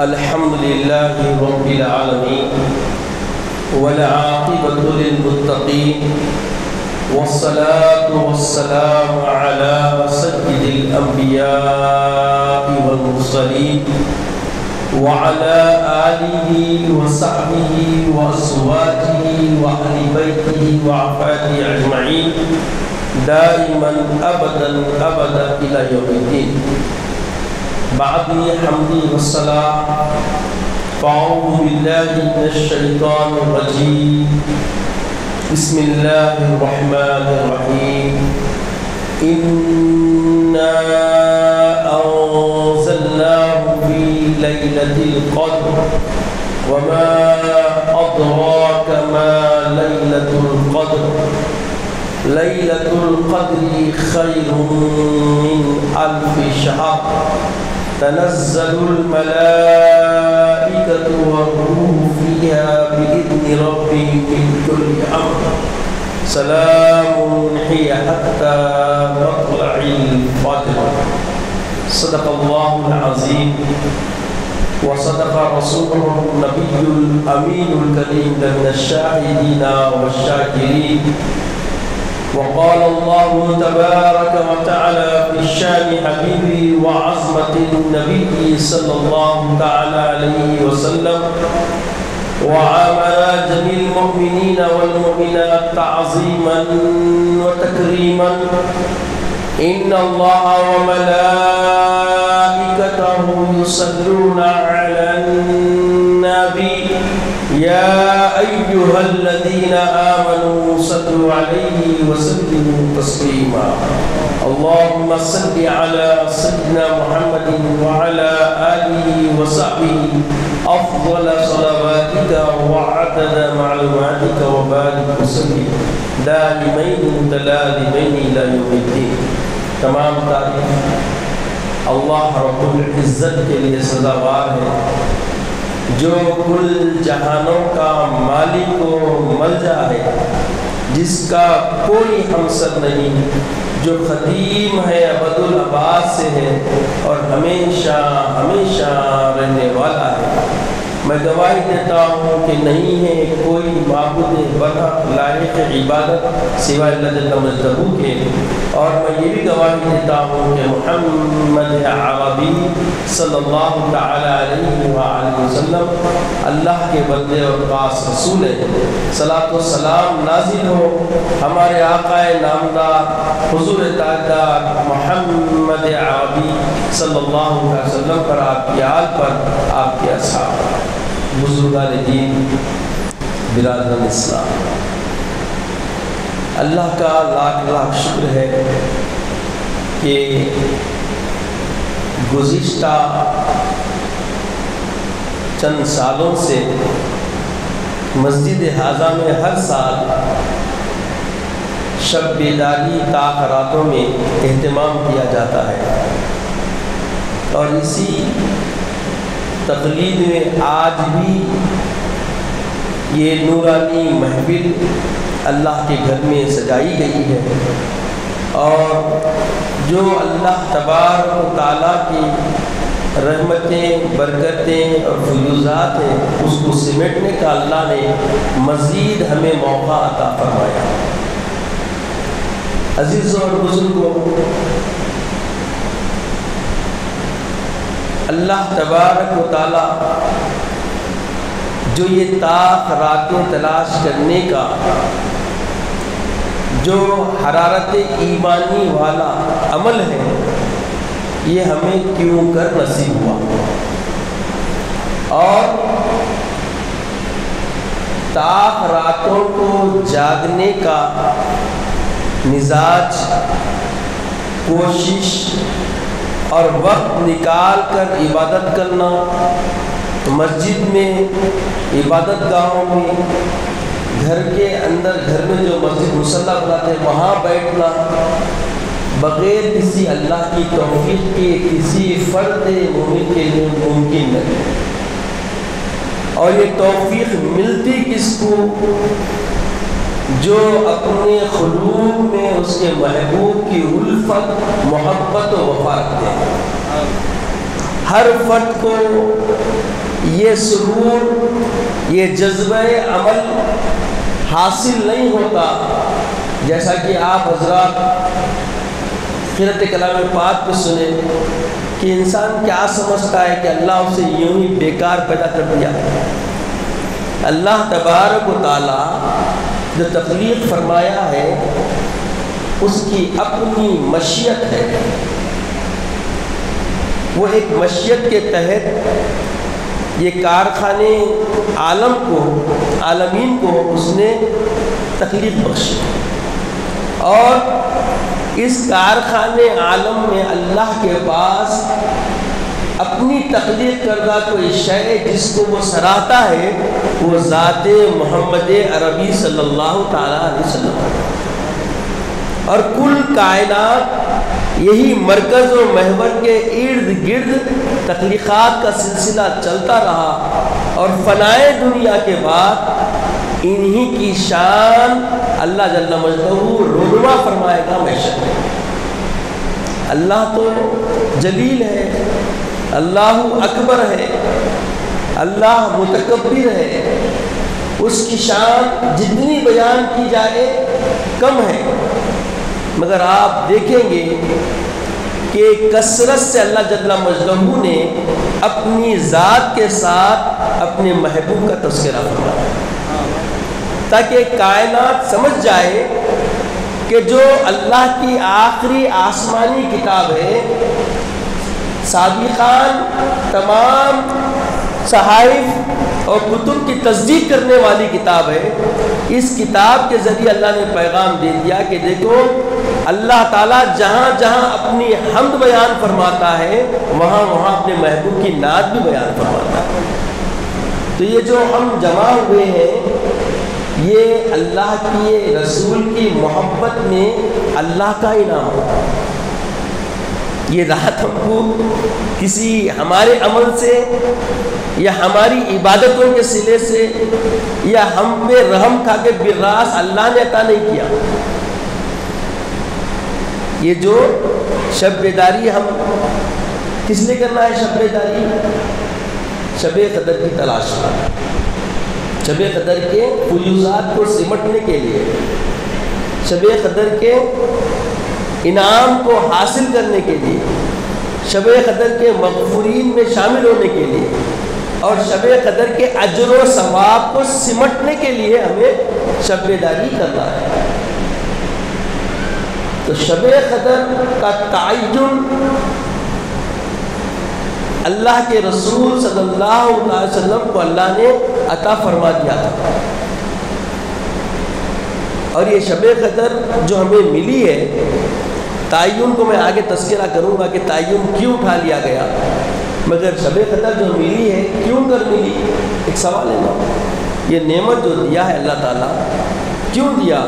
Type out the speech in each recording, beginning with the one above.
الحمد لله رب العالمين والعاقبة للمتقين والصلاة والسلام على سيد الأنبياء والمرسلين وعلى آله وصحبه وأزواجه وأهل بيته وعفاته أجمعين دائما أبدا إلى يوم الدين. بعد حمدي والصلاة فأعوذ بالله من الشيطان الرجيم. بسم الله الرحمن الرحيم. إنا أنزلناه في ليلة القدر وما أدراك ما ليلة القدر. ليلة القدر خير من 1000 شهر. تنزل الملائكة والروح فيها بإذن ربهم من كل أمر. سلام هي حتى مطلع الفجر. صدق الله العظيم وصدق رسوله النبي الأمين الكريم من الشاهدين والشاكرين. وقال الله تبارك وتعالى في شان حبيبي وعظمة النبي صلى الله تعالى عليه وسلم: وعامل جميع المؤمنين والمؤمنات تعظيما وتكريما. إن الله وملائكته يصلون على النبي يا أيها الذين آمنوا صلوا عليه وسلموا تسليما. اللهم صل على سيدنا محمد وعلى آله وصحبه أفضل صلواتك وعدد معلوماتك وبارك وسلم دائمين متلازمين إلى يوم الدين. تمام تعریف اللہ رب العزت کے لیے سزاوار ہے جو کل جہانوں کا مالک و ملجا ہے، جس کا کوئی ہمسر نہیں، جو قدیم ہے، ابد الآباد سے ہے اور ہمیشہ رہنے والا ہے۔ میں گواہی دیتا ہوں کہ نہیں ہے کوئی معبود برحق لائق عبادت سوائے اللہ جل مجدہ کے، اور میں یہ بھی گواہی دیتا ہوں کہ محمد عربی صلی اللہ تعالی علیہ وآلہ وسلم اللہ کے بندے اور خاص رسول ہے۔ صلاۃ و سلام نازل ہو ہمارے آقا نامدار حضور تاجدار محمد عربی صلی اللہ علیہ وسلم پر، آپ کی آل پر، آپ کے اصحاب، بزرگان دین، برادران اسلام۔ اللہ کا لاکھ شکر ہے کہ گزشتہ چند سالوں سے مسجد حاضہ میں ہر سال شب بیداری تاخراتوں میں اہتمام کیا جاتا ہے، اور اسی تقلید میں آج بھی یہ نورانی محفل اللہ کے گھر میں سجائی گئی ہے، اور جو اللہ تبارک و تعالیٰ کی رحمتیں، برکتیں اور فیوزات ہیں، اس کو سمیٹنے کا اللہ نے مزید ہمیں موقع عطا فرمایا۔ عزیزوں اور بزرگوں، اللہ تبارک و تعالیٰ جو یہ طاق راتیں تلاش کرنے کا جو حرارت ایمانی والا عمل ہے، یہ ہمیں کیوں کر نصیب ہوا، اور طاق راتوں کو جاگنے کا مزاج، کوشش اور وقت نکال کر عبادت کرنا، مسجد میں، عبادت گاہوں میں، گھر کے اندر، گھر میں جو مسجد مصلی بناتے ہیں وہاں بیٹھنا، بغیر کسی اللہ کی توفیق کے کسی فرد مومن کے لیے ممکن نہیں۔ اور یہ توفیق ملتی کس کو؟ جو اپنے خلوق میں اس کے محبوب کی الفت، محبت و وفا رکھتے ہیں۔ ہر فرد کو یہ سرور، یہ جذبہ عمل حاصل نہیں ہوتا، جیسا کہ آپ حضرات قرأت کلام پاک پہ سنیں کہ انسان کیا سمجھتا ہے کہ اللہ اسے یوں ہی بیکار پیدا کر دیا۔ اللہ تبارک و تعالی جو تخلیق فرمایا ہے اس کی اپنی مشیت ہے، وہ ایک مشیت کے تحت یہ کارخانے عالم کو، عالمین کو اس نے تخلیق بخشی، اور اس کارخانے عالم میں اللہ کے پاس اپنی تخلیق کردہ کوئی شے جس کو وہ سراہتا ہے وہ ذات محمد عربی صلی اللہ تعالیٰ علیہ وسلم، اور کل کائنات یہی مرکز و محور کے ارد گرد تخلیقات کا سلسلہ چلتا رہا، اور فنائے دنیا کے بعد انہی کی شان اللہ جل مجدہ رونما فرمائے گا ہمیشہ۔ اللہ تو جلیل ہے، اللہ اکبر ہے، اللہ متکبر ہے، اس کی شان جتنی بیان کی جائے کم ہے، مگر آپ دیکھیں گے کہ کثرت سے اللہ جل مجدہ نے اپنی ذات کے ساتھ اپنے محبوب کا تذکرہ فرمایا، تاکہ کائنات سمجھ جائے کہ جو اللہ کی آخری آسمانی کتاب ہے، سابقان تمام صحائف اور کتب کی تصدیق کرنے والی کتاب ہے، اس کتاب کے ذریعے اللہ نے پیغام دے دیا کہ دیکھو اللہ تعالیٰ جہاں جہاں اپنی حمد بیان فرماتا ہے وہاں وہاں اپنے محبوب کی نعت بھی بیان فرماتا ہے۔ تو یہ جو ہم جمع ہوئے ہیں یہ اللہ کی رسول کی محبت میں اللہ کا انعام ہوتا ہے۔ یہ رات ہم کو کسی ہمارے عمل سے یا ہماری عبادتوں کے صلے سے یا ہم پہ رحم کھا کے براس اللہ نے عطا نہیں کیا۔ یہ جو شب بیداری ہم کس لیے کرنا ہے؟ شب بیداری شب قدر کی تلاش میں، شب قدر کے فیوزات کو سمٹنے کے لیے، شب قدر کے انعام کو حاصل کرنے کے لیے، شب قدر کے مغفورین میں شامل ہونے کے لیے، اور شب قدر کے اجر و ثواب کو سمٹنے کے لیے ہمیں شب بیداری کرنا ہے۔ تو شب قدر کا تعین اللہ کے رسول صلی اللہ علیہ وسلم کو اللہ نے عطا فرما دیا تھا، اور یہ شب قدر جو ہمیں ملی ہے، تعین کو میں آگے تذکرہ کروں گا کہ تعین کیوں اٹھا لیا گیا، مگر شب قدر جو ملی ہے کیوں کر ملی؟ ایک سوال ہے نا، یہ نعمت جو دیا ہے اللہ تعالیٰ کیوں دیا؟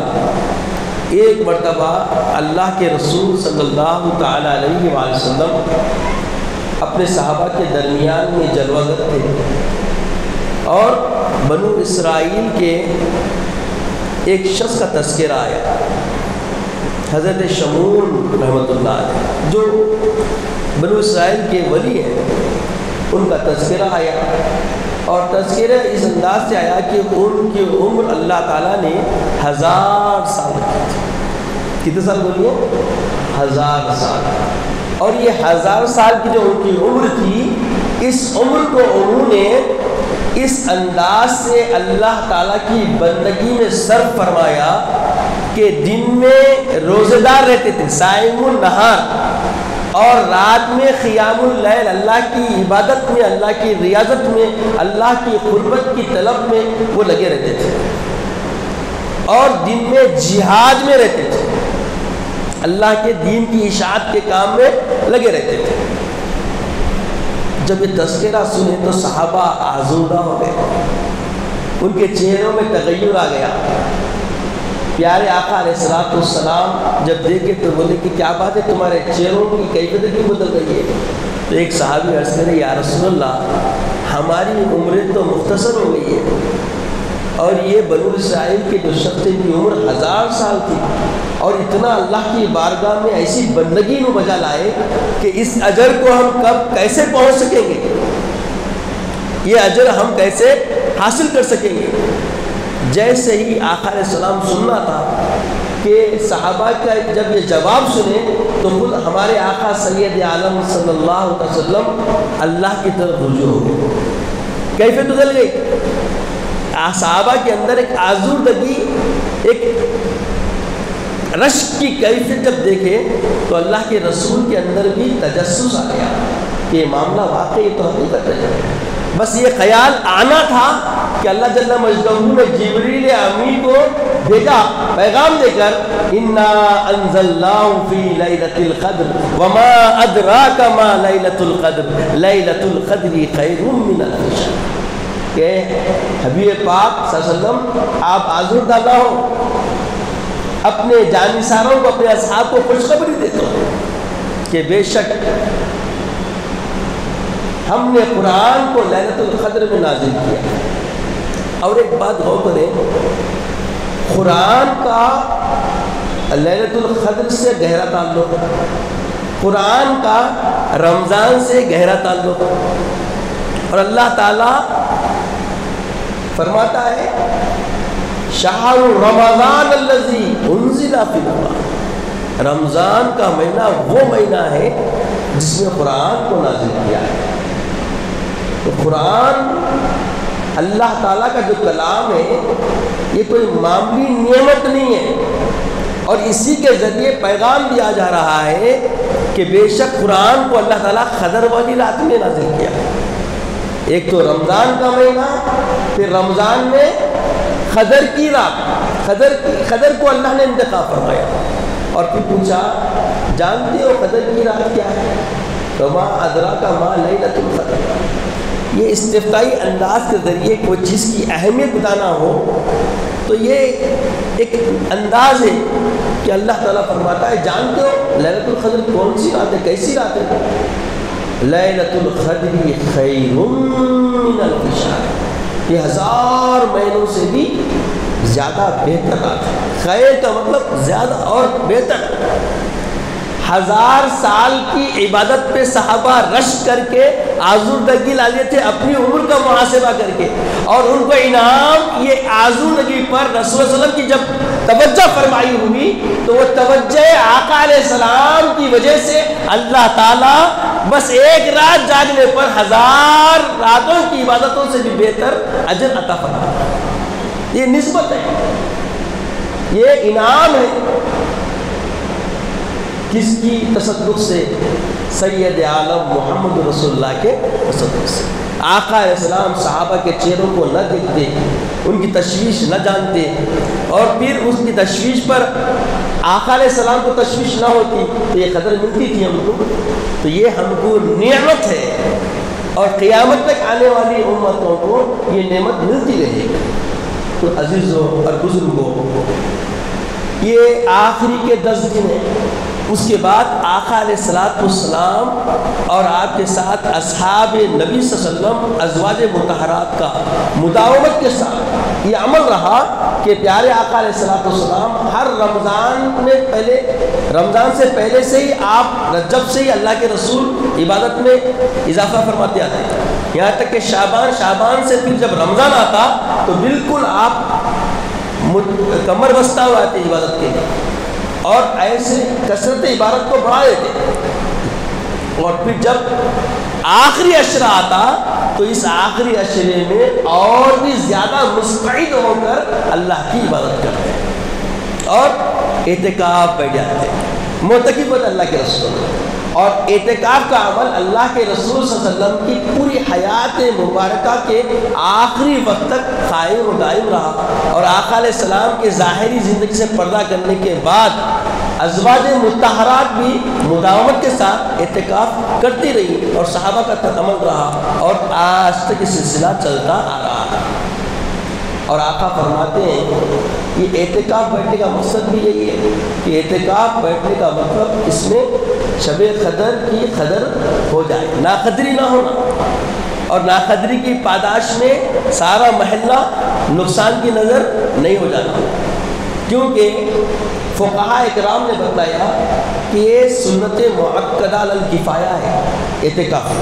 ایک مرتبہ اللہ کے رسول صلی اللہ تعالیٰ علیہ وآلہ وسلم اپنے صحابہ کے درمیان میں جلوہ گر تھے، اور بنو اسرائیل کے ایک شخص کا تذکرہ آیا، حضرت شمون رحمۃ اللہ علیہ جو بنو اسرائیل کے ولی ہیں، ان کا تذکرہ آیا، اور تذکرہ اس انداز سے آیا کہ ان کی عمر اللہ تعالیٰ نے 1000 سال رکھی تھی۔ کتنے سال بولیے؟ 1000 سال۔ اور یہ 1000 سال کی جو ان کی عمر تھی، اس عمر کو انہوں نے اس انداز سے اللہ تعالیٰ کی بندگی میں صرف فرمایا کہ دن میں روزہ دار رہتے تھے، صائم النہار، اور رات میں قیام اللیل، اللہ کی عبادت میں، اللہ کی ریاضت میں، اللہ کی قربت کی طلب میں وہ لگے رہتے تھے، اور دن میں جہاد میں رہتے تھے، اللہ کے دین کی اشاعت کے کام میں لگے رہتے تھے۔ جب یہ تذکرہ سنے تو صحابہ آزودہ ہو گئے، ان کے چہروں میں تغیر آ گیا۔ پیارے آقا علیہ السلام جب دیکھے تو بولے کہ کیا بات ہے، تمہارے چہروں کی کیفیت کیوں بدل رہی ہے؟ تو ایک صحابی عرض کرے، یا رسول اللہ ہماری عمریں تو مختصر ہو گئی ہے، اور یہ بنو اسرائیل کے جو شخص کی عمر 1000 سال تھی، اور اتنا اللہ کی بارگاہ میں ایسی بندگی نو بجا لائے کہ اس اجر کو ہم کب کیسے پہنچ سکیں گے؟ یہ اجر ہم کیسے حاصل کر سکیں گے؟ جیسے ہی آقا علیہ السلام سننا تھا کہ صحابہ کا جب یہ جواب سنے تو خود ہمارے آقا سید عالم صلی اللہ علیہ وسلم اللہ کی طرف رجوع ہو گئے، کیفیت بدل گئی۔ صحابہ کے اندر ایک آزردگی، ایک رشک کی کیفیت جب دیکھے تو اللہ کے رسول کے اندر بھی تجسس آ گیا کہ یہ معاملہ واقعی تو حقیقت ہے۔ بس یہ خیال آنا تھا کہ اللہ جل مجدہ نے جبریل امین کو بھیجا پیغام دے کر، انا انزلناہ فی لیلۃ القدر وما ادراک ما لیلۃ القدر لیلۃ القدر خیر من الف شہر، کہ حبیب پاک صلی اللہ علیہ وسلم آپ آزردہ نہ ہو، اپنے جانثاروں کو، اپنے اصحاب کو خوشخبری دیتا ہوں کہ بے شک ہم نے قرآن کو لیلۃ القدر میں نازل کیا۔ اور ایک بات غور کریں، قرآن کا لیلۃ القدر سے گہرا تعلق، قرآن کا رمضان سے گہرا تعلق، اور اللہ تعالیٰ فرماتا ہے شہر رمضان الذی انزل فی القرآن، رمضان کا مہینہ وہ مہینہ ہے جس میں قرآن کو نازل کیا ہے۔ تو قرآن اللہ تعالیٰ کا جو کلام ہے یہ کوئی معمولی نعمت نہیں ہے، اور اسی کے ذریعے پیغام دیا جا رہا ہے کہ بے شک قرآن کو اللہ تعالیٰ قدر والی رات میں نازل کیا۔ ایک تو رمضان کا مہینہ، پھر رمضان میں قدر کی رات، قدر کو اللہ نے انتخاب فرمایا، اور پھر پوچھا جانتے ہو قدر کی رات کیا ہے؟ وما ادراک ما لیلۃ القدر۔ یہ استفتائی انداز کے ذریعے کوئی چیز کی اہمیت بتانا ہو تو یہ ایک انداز ہے کہ اللہ تعالیٰ فرماتا ہے جانتے ہو لیلۃ القدر کون سی رات ہے، کیسی رات ہے؟ لیلۃ القدر خیر من الف شہر، یہ 1000 مہینوں سے بھی زیادہ بہتر رات ہے۔ خیر کا مطلب زیادہ اور بہتر۔ 1000 سال کی عبادت پہ صحابہ رش کر کے آزردگی لا لیے تھے، اپنی عمر کا محاسبہ کر کے، اور ان کو انعام یہ آزردگی پر رسول صلی اللہ علیہ وسلم کی جب توجہ فرمائی ہوئی تو وہ توجہ آقا علیہ السلام کی وجہ سے اللہ تعالیٰ بس ایک رات جاگنے پر 1000 راتوں کی عبادتوں سے بھی بہتر اجر عطا فرماتا ہے۔ یہ نسبت ہے، یہ انعام ہے، کس کی تصدق سے؟ سید عالم محمد رسول اللہ کے تصدق سے۔ آقا علیہ السلام صحابہ کے چہروں کو نہ دیکھتے، ان کی تشویش نہ جانتے، اور پھر اس کی تشویش پر آقا علیہ السلام کو تشویش نہ ہوتی تو یہ قدر ملتی تھی ہم کو۔ تو یہ ہم کو نعمت ہے، اور قیامت تک آنے والی امتوں کو یہ نعمت ملتی رہے گی۔ تو عزیزوں اور بزرگوں، یہ آخری کے 10 دن ہیں، اس کے بعد آقا علیہ السلام اور آپ کے ساتھ اصحاب نبی صلی اللہ علیہ وسلم ازواج مطہرات کا مداومت کے ساتھ یہ عمل رہا کہ پیارے آقا علیہ السلام ہر رمضان سے پہلے سے ہی آپ رجب سے ہی اللہ کے رسول عبادت میں اضافہ فرماتے آتے ہیں، یہاں تک کہ شعبان سے پھر جب رمضان آتا تو بالکل آپ کمر بستہ ہوا آتے عبادت کے لیے، اور ایسے کثرت عبادت کو بڑھا دیتے۔ اور پھر جب آخری عشرہ آتا تو اس آخری عشرے میں اور بھی زیادہ مستعد ہو کر اللہ کی عبادت کرتے ہیں اور اعتکاف بیٹھ جاتے ہیں، معتکف ہوتے اللہ کے رسول۔ اور اعتکاف کا عمل اللہ کے رسول صلی اللہ علیہ وسلم کی پوری حیات مبارکہ کے آخری وقت تک قائم و دائم رہا، اور آقا علیہ السلام کے ظاہری زندگی سے پردہ کرنے کے بعد ازواج مطہرات بھی مداومت کے ساتھ اعتکاف کرتی رہی، اور صحابہ کا عمل رہا، اور آج تک یہ سلسلہ چلتا آ رہا ہے۔ اور آقا فرماتے ہیں یہ اعتکاف بیٹھنے کا مقصد بھی یہی ہے کہ اعتکاف بیٹھنے کا مطلب اس میں شب قدر کی قدر ہو جائے، ناقدری نہ ہونا، اور ناقدری کی پاداش میں سارا محلہ نقصان کی نظر نہیں ہو جانا، کیونکہ فقہاء اکرام نے بتایا کہ یہ سنت مؤکدہ علی الکفایہ ہے اعتکاف،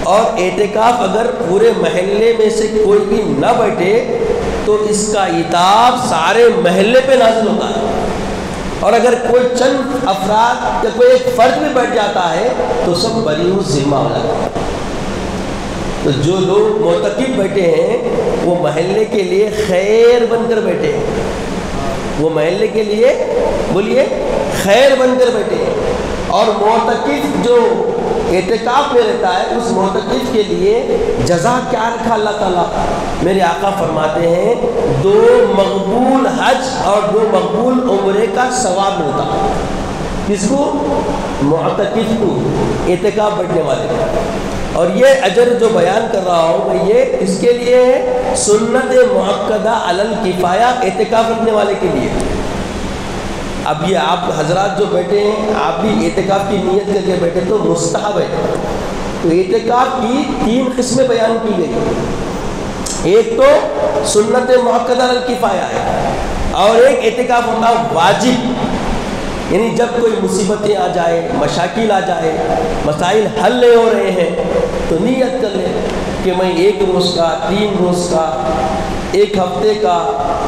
اور اعتکاف اگر پورے محلے میں سے کوئی بھی نہ بیٹھے تو اس کا عتاب سارے محلے پہ نازل ہوتا ہے، اور اگر کوئی چند افراد یا کوئی ایک فرد بھی بیٹھ جاتا ہے تو سب بری ذمہ ہو جاتا ہے۔ تو جو لوگ معتکف بیٹھے ہیں وہ محلے کے لیے خیر بن کر بیٹھے ہیں، وہ محلے کے لیے بولیے خیر بن کر بیٹھے ہیں، اور معتکف جو اعتکاف میں رہتا ہے اس معتکف کے لیے جزا کیا رکھا اللہ تعالیٰ؟ میرے آقا فرماتے ہیں 2 مقبول حج اور 2 مقبول عمرے کا ثواب ملتا ہے۔ کس کو؟ معتکف کو، اعتکاف بیٹھنے والے کو۔ اور یہ اجر جو بیان کر رہا ہوں میں یہ اس کے لیے ہے سنت مؤکدہ علی الکفایہ، اعتکاف رکھنے والے کے لیے۔ اب یہ آپ حضرات جو بیٹھے ہیں آپ بھی اعتکاف کی نیت کر کے بیٹھے تو مستحب ہے۔ تو اعتکاف کی 3 قسمیں بیان کی گئی، ایک تو سنت مؤکدہ علی الکفایہ ہے، اور ایک اعتکاف ہوتا ہے واجب، یعنی جب کوئی مصیبتیں آ جائے، مشاکل آ جائے، مسائل حل نہیں ہو رہے ہیں تو نیت کر لیں کہ میں 1 روز کا، 3 روز کا، 1 ہفتے کا،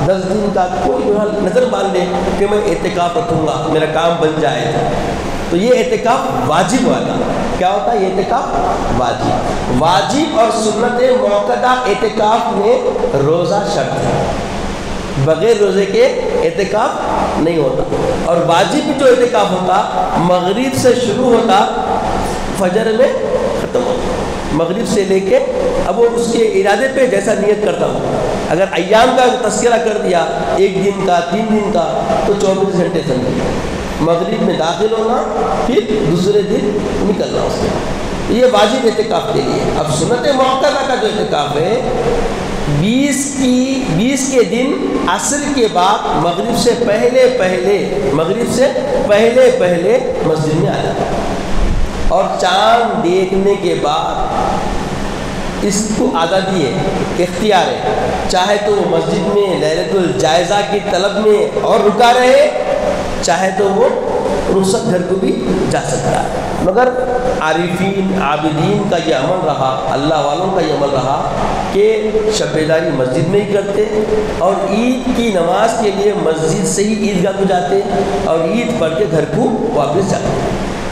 10 دن کا کوئی نظر باندھ لے کہ میں اعتکاف رکھوں گا، میرا کام بن جائے۔ تو یہ اعتکاف واجب والا کیا ہوتا ہے؟ یہ اعتکاف واجب اور سنت موقدہ اعتکاف میں روزہ شرط ہے، بغیر روزے کے اعتکاف نہیں ہوتا۔ اور واجب جو اعتکاف ہوتا مغرب سے شروع ہوتا فجر میں ختم ہوتا، مغرب سے لے کے اب وہ اس کے ارادے پہ جیسا نیت کرتا ہوں۔ اگر ایام کا تذکرہ کر دیا 1 دن کا، 3 دن کا، تو 24 گھنٹے سمجھے، مغرب میں داخل ہونا پھر دوسرے دن نکلنا اس سے، یہ واجب اعتکاف کے لیے۔ اب سنت موقدہ کا جو اعتکاف ہے 20 کے دن عصر کے بعد مغرب سے پہلے پہلے مسجد میں آ جاتا ہے، اور چاند دیکھنے کے بعد اس کو آزادی ہے، اختیار ہے، چاہے تو وہ مسجد میں لیلۃ الجائزہ کی طلب میں اور رکا رہے، چاہے تو وہ رخصت گھر کو بھی جا سکتا ہے۔ مگر عارفین عابدین کا یہ عمل رہا، اللہ والوں کا یہ عمل رہا کہ شب بیداری مسجد میں ہی کرتے، اور عید کی نماز کے لیے مسجد سے ہی عیدگاہ کو جاتے، اور عید پڑھ کے گھر کو واپس جاتے۔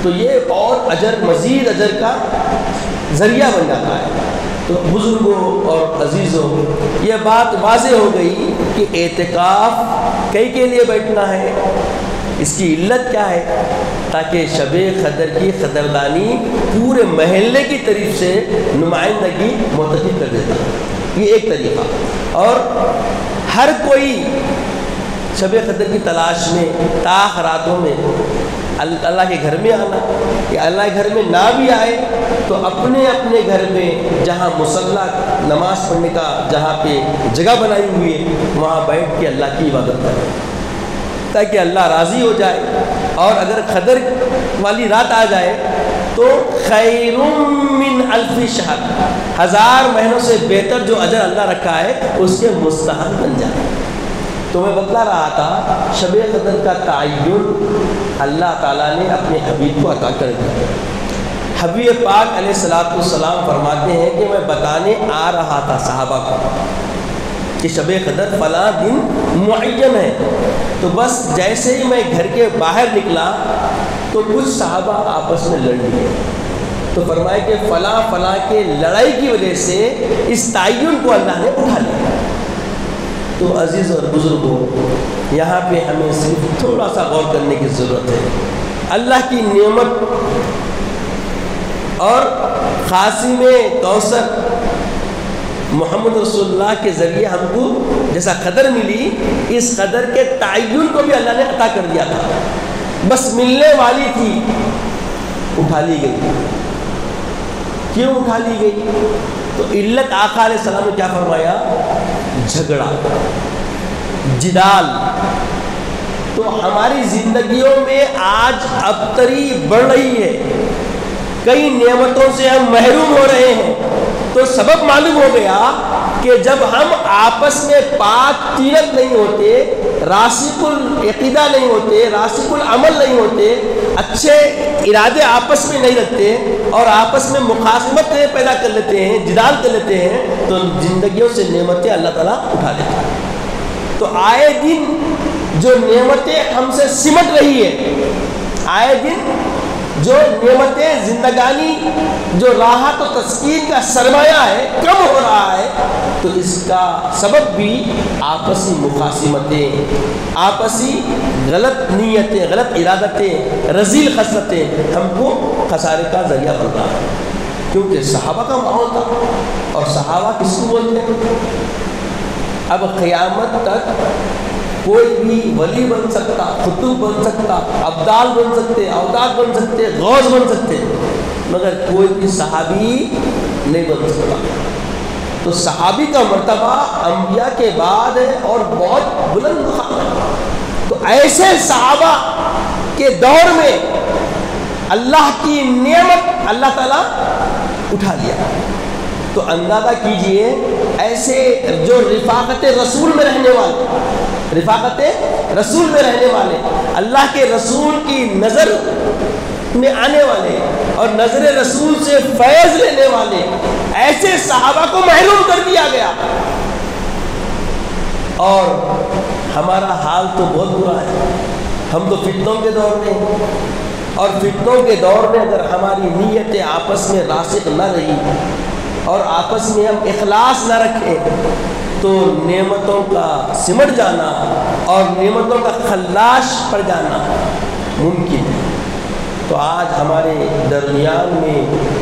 تو یہ اور مزید اجر کا ذریعہ بن جاتا ہے۔ تو بزرگوں اور عزیزوں یہ بات واضح ہو گئی کہ اعتکاف کئی کے لیے بیٹھنا ہے، اس کی علت کیا ہے؟ تاکہ شب قدر کی قدردانی پورے محلے کی طرف سے نمائندگی معتکف کر دیتا ہے، یہ ایک طریقہ۔ اور ہر کوئی شب قدر کی تلاش میں تاخراتوں میں اللہ کے گھر میں آنا، یا اللہ کے گھر میں نہ بھی آئے تو اپنے اپنے گھر میں جہاں مصلی نماز پڑھنے کا جہاں پہ جگہ بنائی ہوئی ہے وہاں بیٹھ کے اللہ کی عبادت کرے تاکہ اللہ راضی ہو جائے۔ اور اگر قدر والی رات آ جائے تو خیر من 1000 شہر، 1000 مہینوں سے بہتر جو اجر اللہ رکھا ہے اس کے مستحق بن جائے۔ تو میں بتلا رہا تھا شب قدر کا تعین اللہ تعالیٰ نے اپنے حبیب کو عطا کر دیا۔ حبیب پاک علیہ الصلوۃ والسلام فرماتے ہیں کہ میں بتانے آ رہا تھا صحابہ کو کہ شب قدر فلاں دن معین ہے، تو بس جیسے ہی میں گھر کے باہر نکلا تو کچھ صحابہ آپس میں لڑ لیے، تو فرمایا کہ فلاں کے لڑائی کی وجہ سے اس تعین کو اللہ نے اٹھا لیا۔ تو عزیز اور بزرگوں یہاں پہ ہمیں صرف تھوڑا سا غور کرنے کی ضرورت ہے۔ اللہ کی نعمت اور قاسم کوثر محمد رسول اللہ کے ذریعے ہم کو جیسا قدر ملی، اس قدر کے تعین کو بھی اللہ نے عطا کر دیا تھا، بس ملنے والی تھی، اٹھا لی گئی۔ کیوں اٹھا لی گئی؟ تو علت آقا علیہ السلام نے کیا فرمایا؟ جھگڑا، جدال۔ تو ہماری زندگیوں میں آج ابتری بڑھ رہی ہے، کئی نعمتوں سے ہم محروم ہو رہے ہیں، تو سبب معلوم ہو گیا کہ جب ہم آپس میں پاک طیرت نہیں ہوتے، راسخ العقیدہ نہیں ہوتے، راسخ العمل نہیں ہوتے، اچھے ارادے آپس میں نہیں رکھتے اور آپس میں مخاصمت پیدا کر لیتے ہیں، جدال کر لیتے ہیں، تو زندگیوں سے نعمتیں اللہ تعالیٰ اٹھا لیتے ہیں۔ تو آئے دن جو نعمتیں ہم سے سمٹ رہی ہے، آئے دن جو نعمتیں زندگانی، جو راحت و تسکین کا سرمایہ ہے کم ہو رہا ہے، تو اس کا سبب بھی آپسی مخاصمتیں، آپسی غلط نیتیں، غلط ارادتیں، رذیل خصلتیں ہم کو خسارے کا ذریعہ بن رہا ہے۔ کیونکہ صحابہ کا ماحول تھا، اور صحابہ کس کو بولتے ہیں؟ اب قیامت تک کوئی بھی ولی بن سکتا، قطب بن سکتا، ابدال بن سکتے، اوتاد بن سکتے، غوث بن سکتے، مگر کوئی بھی صحابی نہیں بن سکتا۔ تو صحابی کا مرتبہ انبیاء کے بعد ہے اور بہت بلند مقام ہے۔ تو ایسے صحابہ کے دور میں اللہ کی نعمت اللہ تعالیٰ اٹھا لیا۔ تو اندازہ کیجئے ایسے جو رفاقت رسول میں رہنے والے، رفاقت رسول میں رہنے والے، اللہ کے رسول کی نظر میں آنے والے اور نظر رسول سے فیض لینے والے ایسے صحابہ کو محروم کر دیا گیا۔ اور ہمارا حال تو بہت برا ہے، ہم تو فتنوں کے دور میں ہیں، اور فتنوں کے دور میں اگر ہماری نیتیں آپس میں راسخ نہ رہی اور آپس میں ہم اخلاص نہ رکھیں تو نعمتوں کا سمٹ جانا اور نعمتوں کا خلاش پڑ جانا ممکن ہے۔ تو آج ہمارے درمیان میں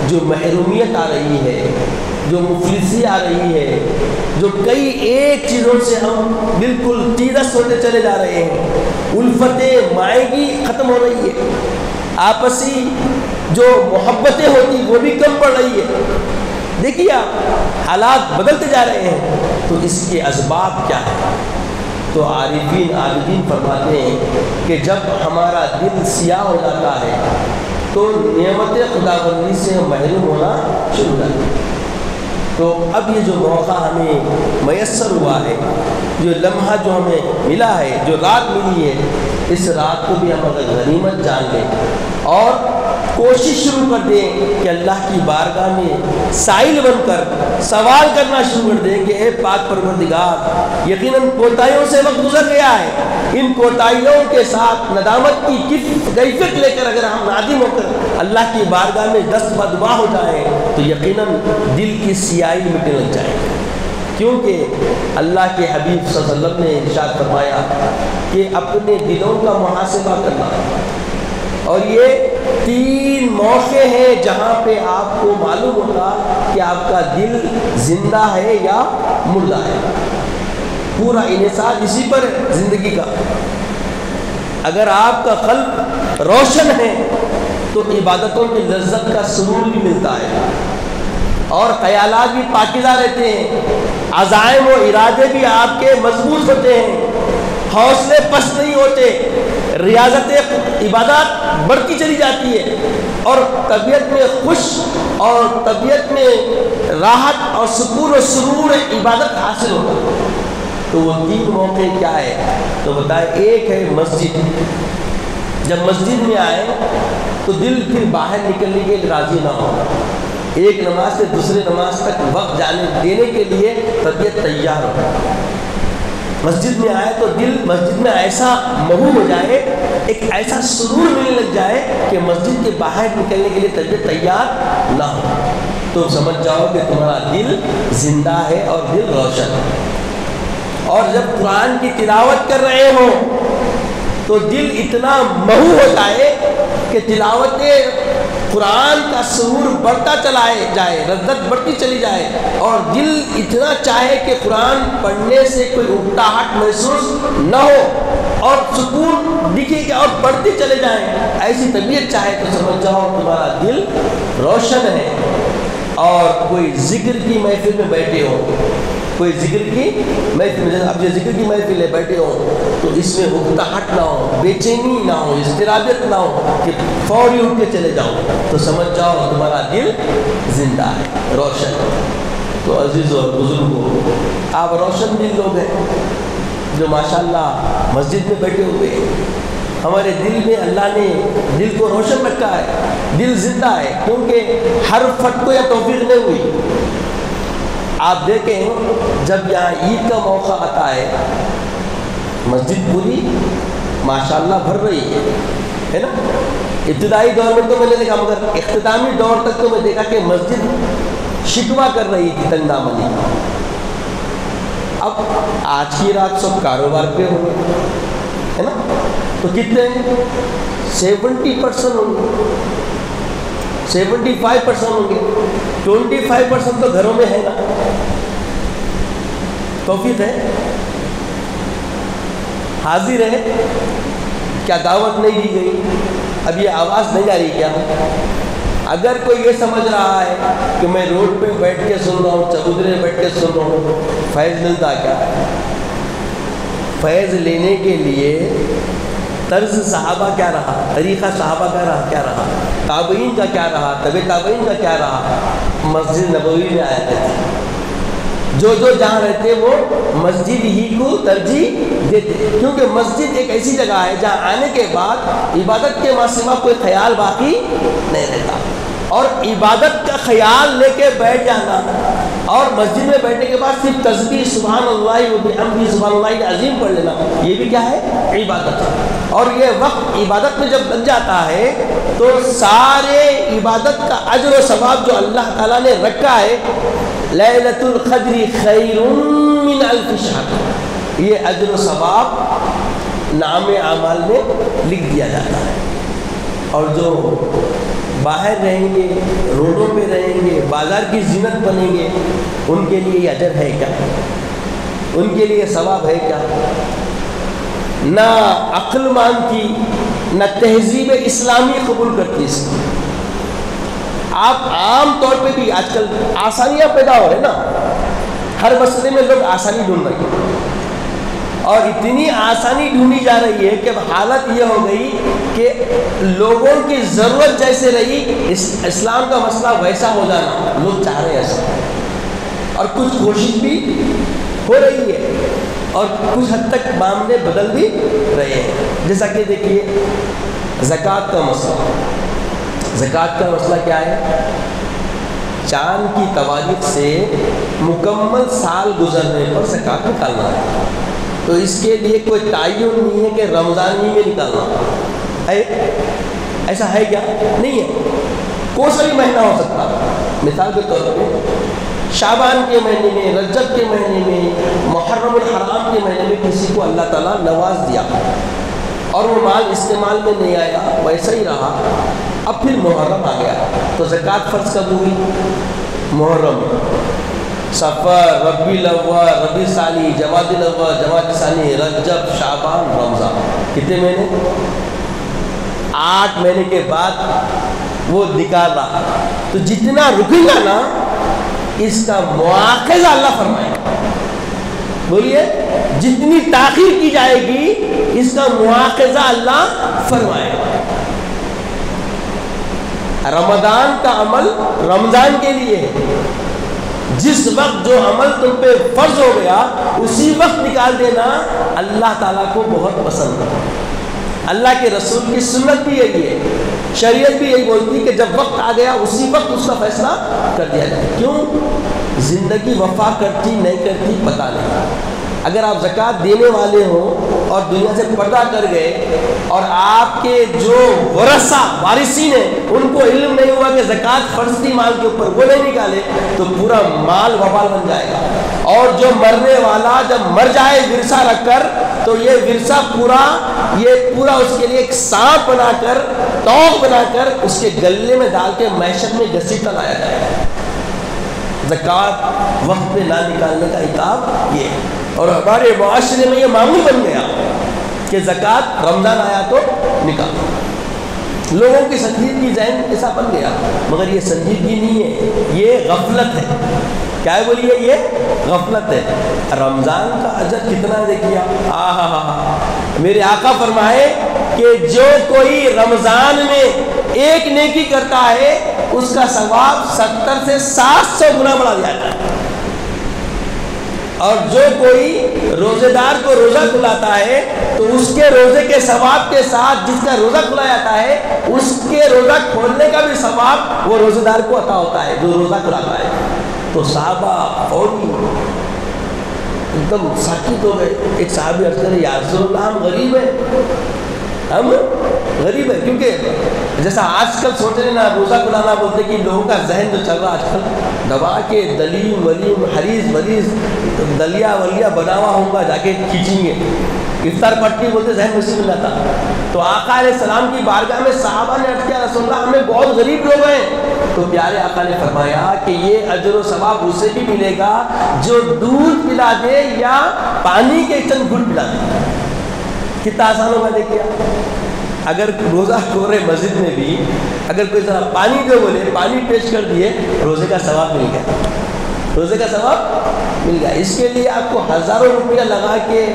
جو محرومیت آ رہی ہے، جو مفلسی آ رہی ہے، جو کئی ایک چیزوں سے ہم بالکل تیرس ہوتے چلے جا رہے ہیں، الفت مائگی ختم ہو رہی ہے، آپسی جو محبتیں ہوتی وہ بھی کم پڑ رہی ہے۔ دیکھیے آپ حالات بدلتے جا رہے ہیں، تو اس کے اسباب کیا ہیں؟ تو عارفین عابدین فرماتے ہیں کہ جب ہمارا دل سیاہ ہو جاتا ہے تو نعمت خداوندی سے محروم ہونا شروع ہو جاتا ہے۔ تو اب یہ جو موقع ہمیں میسر ہوا ہے، جو لمحہ جو ہمیں ملا ہے، جو رات ملی ہے، اس رات کو بھی ہم اگر غنیمت جان لیں اور کوشش شروع کر دیں کہ اللہ کی بارگاہ میں سائل بن کر سوال کرنا شروع کر دیں کہ اے پاک پروردگار، یقیناً کوتاہیوں سے وقت گزر گیا ہے، ان کوتاہیوں کے ساتھ ندامت کی کیفیت لے کر اگر ہم نادم ہو کر اللہ کی بارگاہ میں دست بدعا ہو جائیں تو یقیناً دل کی سیاہی مٹنے لگ جائے گی۔ کیونکہ اللہ کے حبیب صلی اللہ علیہ وسلم نے ارشاد فرمایا کہ اپنے دلوں کا محاسبہ کرنا، اور یہ 3 موقع ہیں جہاں پہ آپ کو معلوم ہوگا کہ آپ کا دل زندہ ہے یا مردہ ہے۔ پورا انحصار اسی پر ہے زندگی کا۔ اگر آپ کا قلب روشن ہے تو عبادتوں کی لذت کا سرور بھی ملتا ہے، اور خیالات بھی پاکیزہ رہتے ہیں، عزائم و ارادے بھی آپ کے مضبوط ہوتے ہیں، حوصلے پست نہیں ہوتے، ریاضت عبادات بڑھتی چلی جاتی ہے، اور طبیعت میں خوش اور طبیعت میں راحت اور سکون و سرور عبادت حاصل ہوتا ہے۔ تو وہ 3 موقع کیا ہے؟ تو بتائیں، ایک ہے مسجد۔ جب مسجد میں آئے تو دل پھر باہر نکلنے کے لیے راضی نہ ہوگا، ایک نماز سے دوسرے نماز تک وقت جانے دینے کے لیے طبیعت تیار ہو۔ مسجد میں آئے تو دل مسجد میں ایسا محو ہو جائے، ایک ایسا سرور ملنے لگ جائے کہ مسجد کے باہر نکلنے کے لیے طبیعت تیار نہ ہو، تو سمجھ جاؤ کہ تمہارا دل زندہ ہے اور دل روشن ہے۔ اور جب قرآن کی تلاوت کر رہے ہو تو دل اتنا محو ہو جائے کہ تلاوت قرآن کا سرور بڑھتا چلائے جائے، لذت بڑھتی چلی جائے، اور دل اتنا چاہے کہ قرآن پڑھنے سے کوئی اکتاہٹ محسوس نہ ہو اور سکون دکھے کہ اور بڑھتی چلے جائیں، ایسی طبیعت چاہے تو سمجھ جاؤ تمہارا دل روشن ہے۔ اور کوئی ذکر کی محفل میں بیٹھے ہو، کوئی ذکر کی محفل میں، اب یہ ذکر کی محفل ہے بیٹھے ہو تو اس میں اکتاہٹ نہ ہو، بے چینی نہ ہو، اضطرابیت نہ ہو کہ فوری اٹھ کے چلے جاؤ، تو سمجھ جاؤ تمہارا دل زندہ ہے، روشن ہے۔ تو عزیز اور بزرگوں، آپ روشن دل لوگ ہیں جو ماشاءاللہ مسجد میں بیٹھے ہوئے ہیں، ہمارے دل میں اللہ نے دل کو روشن رکھا ہے، دل زندہ ہے، کیونکہ ہر فرد کو یہ توفیق نہیں ہوئی۔ آپ دیکھیں جب یہاں عید کا موقع آتا ہے، مسجد پوری ماشاءاللہ بھر رہی ہے نا۔ ابتدائی دور میں تو میں نے دیکھا، مگر اختتامی دور تک تو میں دیکھا کہ مسجد شکوہ کر رہی تھی تنگ دامنی۔ اب آج کی رات سب کاروبار پہ ہوں گے، ہے نا، تو کتنے 70% ہوں گے، 75% ہوں گے، 25% تو گھروں میں ہے نا۔ توفیق ہے، حاضر ہے، کیا دعوت نہیں دی گئی؟ اب یہ آواز نہیں جا رہی کیا؟ اگر کوئی یہ سمجھ رہا ہے کہ میں روڈ پہ بیٹھ کے سن رہا ہوں، چبوترے بیٹھ کے سن رہا ہوں، فیض ملتا کیا؟ فیض لینے کے لیے طرز صحابہ کیا رہا، طریقہ صحابہ کا کیا رہا، تابعین کا کیا رہا، تبع تابعین کا کیا رہا؟ مسجد نبوی میں آیا کرتے، جو جہاں رہتے وہ مسجد ہی کو ترجیح دیتے، کیونکہ مسجد ایک ایسی جگہ ہے جہاں آنے کے بعد عبادت کے سوا کوئی خیال باقی نہیں رہتا، اور عبادت کا خیال لے کے بیٹھ جانا اور مسجد میں بیٹھنے کے بعد صرف تسبیح سبحان اللہ و بحمدہ سبحان اللہ العظیم پڑھ لینا، یہ بھی کیا ہے؟ عبادت ہے۔ اور یہ وقت عبادت میں جب لگ جاتا ہے تو سارے عبادت کا اجر و ثواب جو اللہ تعالیٰ نے رکھا ہے، لیلۃ القدر خیر من الف شہر، یہ اجر و ثواب نام اعمال میں لکھ دیا جاتا ہے۔ اور جو باہر رہیں گے، روڈوں پہ رہیں گے، بازار کی زینت بنیں گے، ان کے لیے یہ اجر ہے کیا؟ ان کے لیے ثواب ہے کیا؟ نہ عقل مانتی، نہ تہذیب اسلامی قبول کرتی اس کو۔ آپ عام طور پہ بھی آج کل آسانیاں پیدا ہو رہے ہیں نا، ہر مسئلے میں لوگ آسانی ڈھونڈ رہے ہیں، اور اتنی آسانی ڈھونڈی جا رہی ہے کہ اب حالت یہ ہو گئی کہ لوگوں کی ضرورت جیسے رہی، اسلام کا مسئلہ ویسا ہو جانا لوگ چاہ رہے ہیں ایسا، اور کچھ کوشش بھی ہو رہی ہے اور کچھ حد تک معاملے بدل بھی رہے ہیں۔ جیسا کہ دیکھیے زکوٰۃ کا مسئلہ، زکوٰۃ کا مسئلہ کیا ہے؟ چاند کی تواریخ سے مکمل سال گزرنے پر زکوٰۃ نکالنا ہے، تو اس کے لیے کوئی تعین نہیں ہے کہ رمضان ہی میں نکالنا ہے، ایسا ہے کیا؟ نہیں ہے، کوئی سا بھی مہینہ ہو سکتا۔ مثال کے طور پہ شعبان کے مہینے میں، رجب کے مہینے میں، محرم الحرام کے مہینے میں کسی کو اللہ تعالیٰ نواز دیا اور وہ مال استعمال میں نہیں آیا، ویسا ہی رہا، اب پھر محرم آ گیا تو زکوٰۃ فرض کب ہوئی؟ محرم، صفر، ربیع الاول، ربیع ثانی، جمادی الاول، جمادی ثانی، رجب، شعبان، رمضان، کتنے مہینے؟ 8 مہینے کے بعد وہ نکال رہا، تو جتنا رکے گا نا اس کا مواخذہ اللہ فرمائے گا۔ بولیے، جتنی تاخیر کی جائے گی اس کا مواخذہ اللہ فرمائے گا۔ رمضان کا عمل رمضان کے لیے ہے، جس وقت جو عمل تم پہ فرض ہو گیا اسی وقت نکال دینا اللہ تعالیٰ کو بہت پسند ہے۔ اللہ کے رسول کی سنت بھی یہی ہے، شریعت بھی یہی بولتی کہ جب وقت آ گیا اسی وقت اس کا فیصلہ کر دیا جائے۔ کیوں؟ زندگی وفا کرتی نہیں کرتی پتہ نہیں۔ اگر آپ زکوٰۃ دینے والے ہوں اور دنیا سے پردہ کر گئے اور آپ کے جو ورثہ وارثین ہیں ان کو علم نہیں ہوا کہ زکوٰۃ فرض تھی مال کے اوپر، وہ نہیں نکالے تو پورا مال وبال بن جائے گا، اور جو مرنے والا جب مر جائے ورثہ رکھ کر تو یہ ورثہ پورا اس کے لیے ایک سانپ بنا کر، توق بنا کر اس کے گلے میں ڈال کے معیشت میں گھسیٹا لایا جائے گا۔ زکوٰۃ وقت پہ نہ نکالنے کا عتاب یہ ہے، اور ہمارے معاشرے میں یہ معمول بن گیا کہ زکوٰۃ رمضان آیا تو نکالو۔ لوگوں کی سنجیدگی ذہن ایسا بن گیا، مگر یہ سنجیدگی نہیں ہے، یہ غفلت ہے۔ کیا ہے بولیے؟ یہ غفلت ہے۔ رمضان کا اجر کتنا دیکھیا، میرے آقا فرمائے کہ جو کوئی رمضان میں ایک نیکی کرتا ہے اس کا ثواب 70 سے 700 گنا بڑھا جاتا ہے۔ اور جو کوئی روزے دار کو روزہ کھلاتا ہے تو اس کے روزے کے ثواب کے ساتھ جس کا روزہ کھلا جاتا ہے اس کے روزہ کھولنے کا بھی ثواب وہ روزے دار کو عطا ہوتا ہے جو روزہ کھلاتا ہے۔ تو صحابہ فوری ایک دم ساکت ہو گئے۔ ایک صحابی عرض کرے یا رسول اللہ ہم غریب ہیں، ہم غریب ہیں، کیونکہ جیسا آج کل سوچ رہے نا روزہ کھلانا بولتے کہ لوگوں کا ذہن جو چل رہا آج کل دبا کے دلیم ولیم حریض مریض دلیا ولیا بنا ہوا ہوں گا جا کے کھینچیں گے، افطار پٹی بولتے ذہن میں سے مل جاتا۔ تو آقا علیہ السلام کی بارگاہ میں صحابہ نے عرض کیا رسول اللہ ہمیں بہت غریب لوگ ہیں۔ تو پیارے آقا نے فرمایا کہ یہ اجر و ثواب اسے بھی ملے گا جو دودھ پلا دے یا پانی کے چند گھٹ پلا دے۔ کتنا آسان ہوگا دیکھیے، اگر روزہ کھولے مسجد میں بھی اگر کوئی ذرا پانی دو بولے پانی پیش کر دیے روزے کا ثواب مل گیا، روزے کا ثواب مل گیا۔ اس کے لیے آپ کو ہزاروں روپیہ لگا کے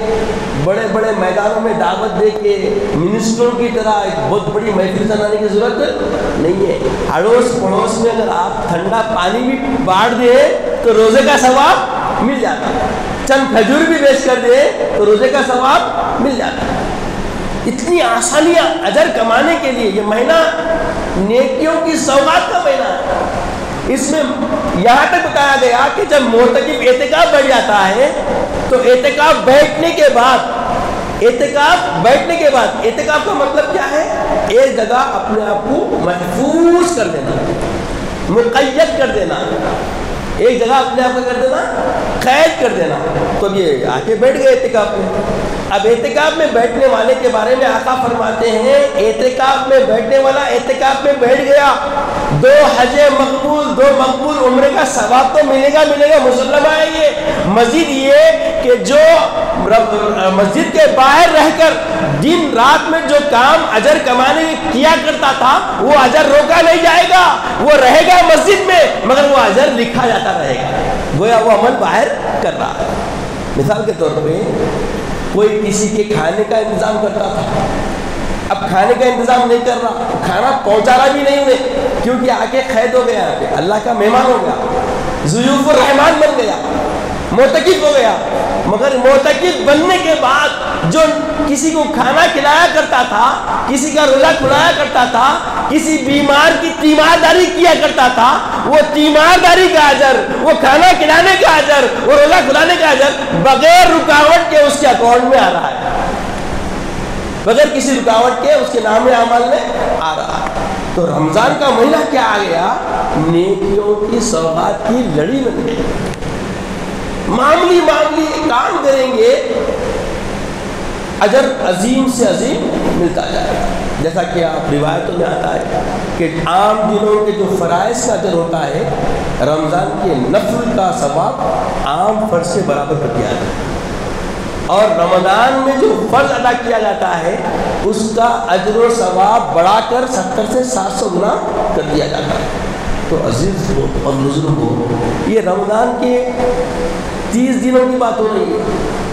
بڑے بڑے میدانوں میں دعوت دے کے منسٹروں کی طرح ایک بہت بڑی محفل بنانے کی ضرورت نہیں ہے۔ اڑوس پڑوس میں اگر آپ ٹھنڈا پانی بھی بانٹ دیں تو روزے کا ثواب مل جاتا، چند کھجور بھی بیچ کر دے تو روزے کا ثواب مل جاتا۔ اتنی آسانیاں اجر کمانے کے لیے، یہ مہینہ نیکیوں کی سوغات کا مہینہ ہے۔ اس میں یہاں تک بتایا گیا کہ جب معتکف اعتکاف بڑھ جاتا ہے تو اعتکاف بیٹھنے کے بعد اعتکاف کا مطلب کیا ہے؟ ایک جگہ اپنے آپ کو محفوظ کر دینا، مقید کر دینا، ایک جگہ اپنے آپ کو کر دینا، قید کر دینا۔ تو یہ آ کے بیٹھ گئے اعتکاف میں۔ اب اعتکاف میں بیٹھنے والے کے بارے میں آقا فرماتے ہیں اعتکاف میں بیٹھنے والا اعتکاف میں بیٹھ گیا، 2 حج مقبول 2 مقبول عمرے کا ثواب تو ملے گا مسلم ہے۔ یہ مزید یہ کہ جو مسجد کے باہر رہ کر دن رات میں جو کام اجر کمانے کیا کرتا تھا وہ اجر روکا نہیں جائے گا، وہ رہے گا مسجد میں مگر وہ اجر لکھا جاتا رہے گا، گویا وہ عمل باہر کر رہا ہے۔ مثال کے طور پہ کوئی کسی کے کھانے کا انتظام کرتا تھا، اب کھانے کا انتظام نہیں کر رہا، کھانا پہنچا رہا بھی نہیں انہیں کیونکہ آ کے قید ہو گیا، یہاں پہ اللہ کا مہمان ہو گیا، ضیوف الرحمان بن گیا، معتکف ہو گیا۔ مگر معتکف بننے کے بعد جو کسی کو کھانا کھلایا کرتا تھا، کسی کا روزہ کھلایا کرتا تھا، کسی بیمار کی تیمارداری کیا کرتا تھا، وہ تیمارداری کا اجر، وہ کھانا کھلانے کا اجر، وہ روزہ کھلانے کا اجر بغیر رکاوٹ کے اس کے اکاؤنٹ میں آ رہا ہے، بغیر کسی رکاوٹ کے اس کے نام اعمال میں آ رہا ہے۔ تو رمضان کا مہینہ کیا آ گیا؟ نیکیوں کی سوغات کی لڑی بن گئی۔ معمولی کام کریں گے اجر عظیم سے عظیم ملتا جائے گا۔ جیسا کہ آپ روایتوں میں آتا ہے کہ عام دنوں کے جو فرائض کا اجر ہوتا ہے رمضان کے نفل کا ثواب عام فرض سے برابر کر دیا جاتا ہے، اور رمضان میں جو فرض ادا کیا جاتا ہے اس کا اجر و ثواب بڑھا کر 70 سے 700 گنا کر دیا جاتا ہے۔ تو عزیز اور بزرگوں، یہ رمضان کے 30 دنوں کی بات ہو رہی ہے،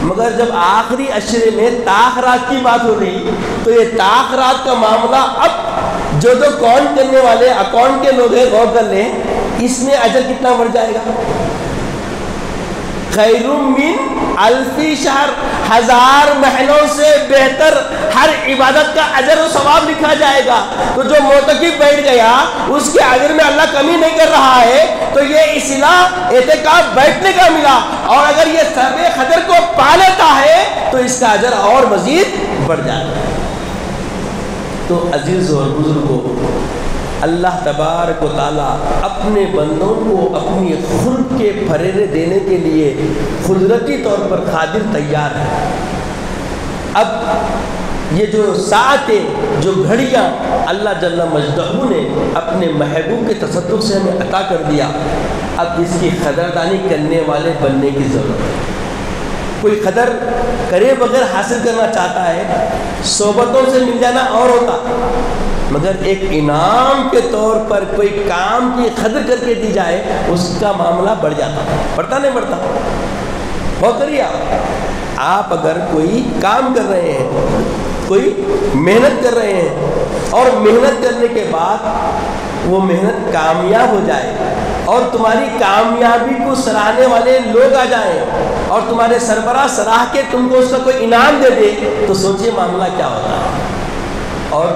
مگر جب آخری عشرے میں تاخرات کی بات ہو رہی تو یہ تاخرات کا معاملہ اب جو کون کرنے والے اکاؤنٹ کے لوگ ہیں غور کر لیں، اس میں اجر کتنا بڑھ جائے گا؟ خیر من الف شہر، 1000 مہینوں سے بہتر ہر عبادت کا اجر و ثواب لکھا جائے گا۔ تو جو معتکف بیٹھ گیا اس کے اجر میں اللہ کمی نہیں کر رہا ہے، تو یہ اصلاح اعتکاف بیٹھنے کا ملا، اور اگر یہ سب قدر کو پا لیتا ہے تو اس کا اجر اور مزید بڑھ جاتا ہے۔ تو عزیز اور بزرگوں، اللہ تبارک و تعالیٰ اپنے بندوں کو اپنی خلق کے پھریرے دینے کے لیے قدرتی طور پر قادر تیار ہے۔ اب یہ جو ساعتیں، جو گھڑیاں اللہ جل مجدہ نے اپنے محبوب کے تصدق سے ہمیں عطا کر دیا، اب اس کی قدردانی کرنے والے بننے کی ضرورت ہے۔ کوئی قدر کرے بغیر حاصل کرنا چاہتا ہے، صحبتوں سے مل جانا اور ہوتا، مگر ایک انعام کے طور پر کوئی کام کی قدر کر کے دی جائے اس کا معاملہ بڑھ جاتا، بڑھتا نہیں بڑھتا؟ غور کریے، آپ اگر کوئی کام کر رہے ہیں، کوئی محنت کر رہے ہیں، اور محنت کرنے کے بعد وہ محنت کامیاب ہو جائے اور تمہاری کامیابی کو سراہنے والے لوگ آ جائیں اور تمہارے سربراہ سراہ کے تم کو اس کا کوئی انعام دے دے تو سوچئے معاملہ کیا ہوتا ہے۔ اور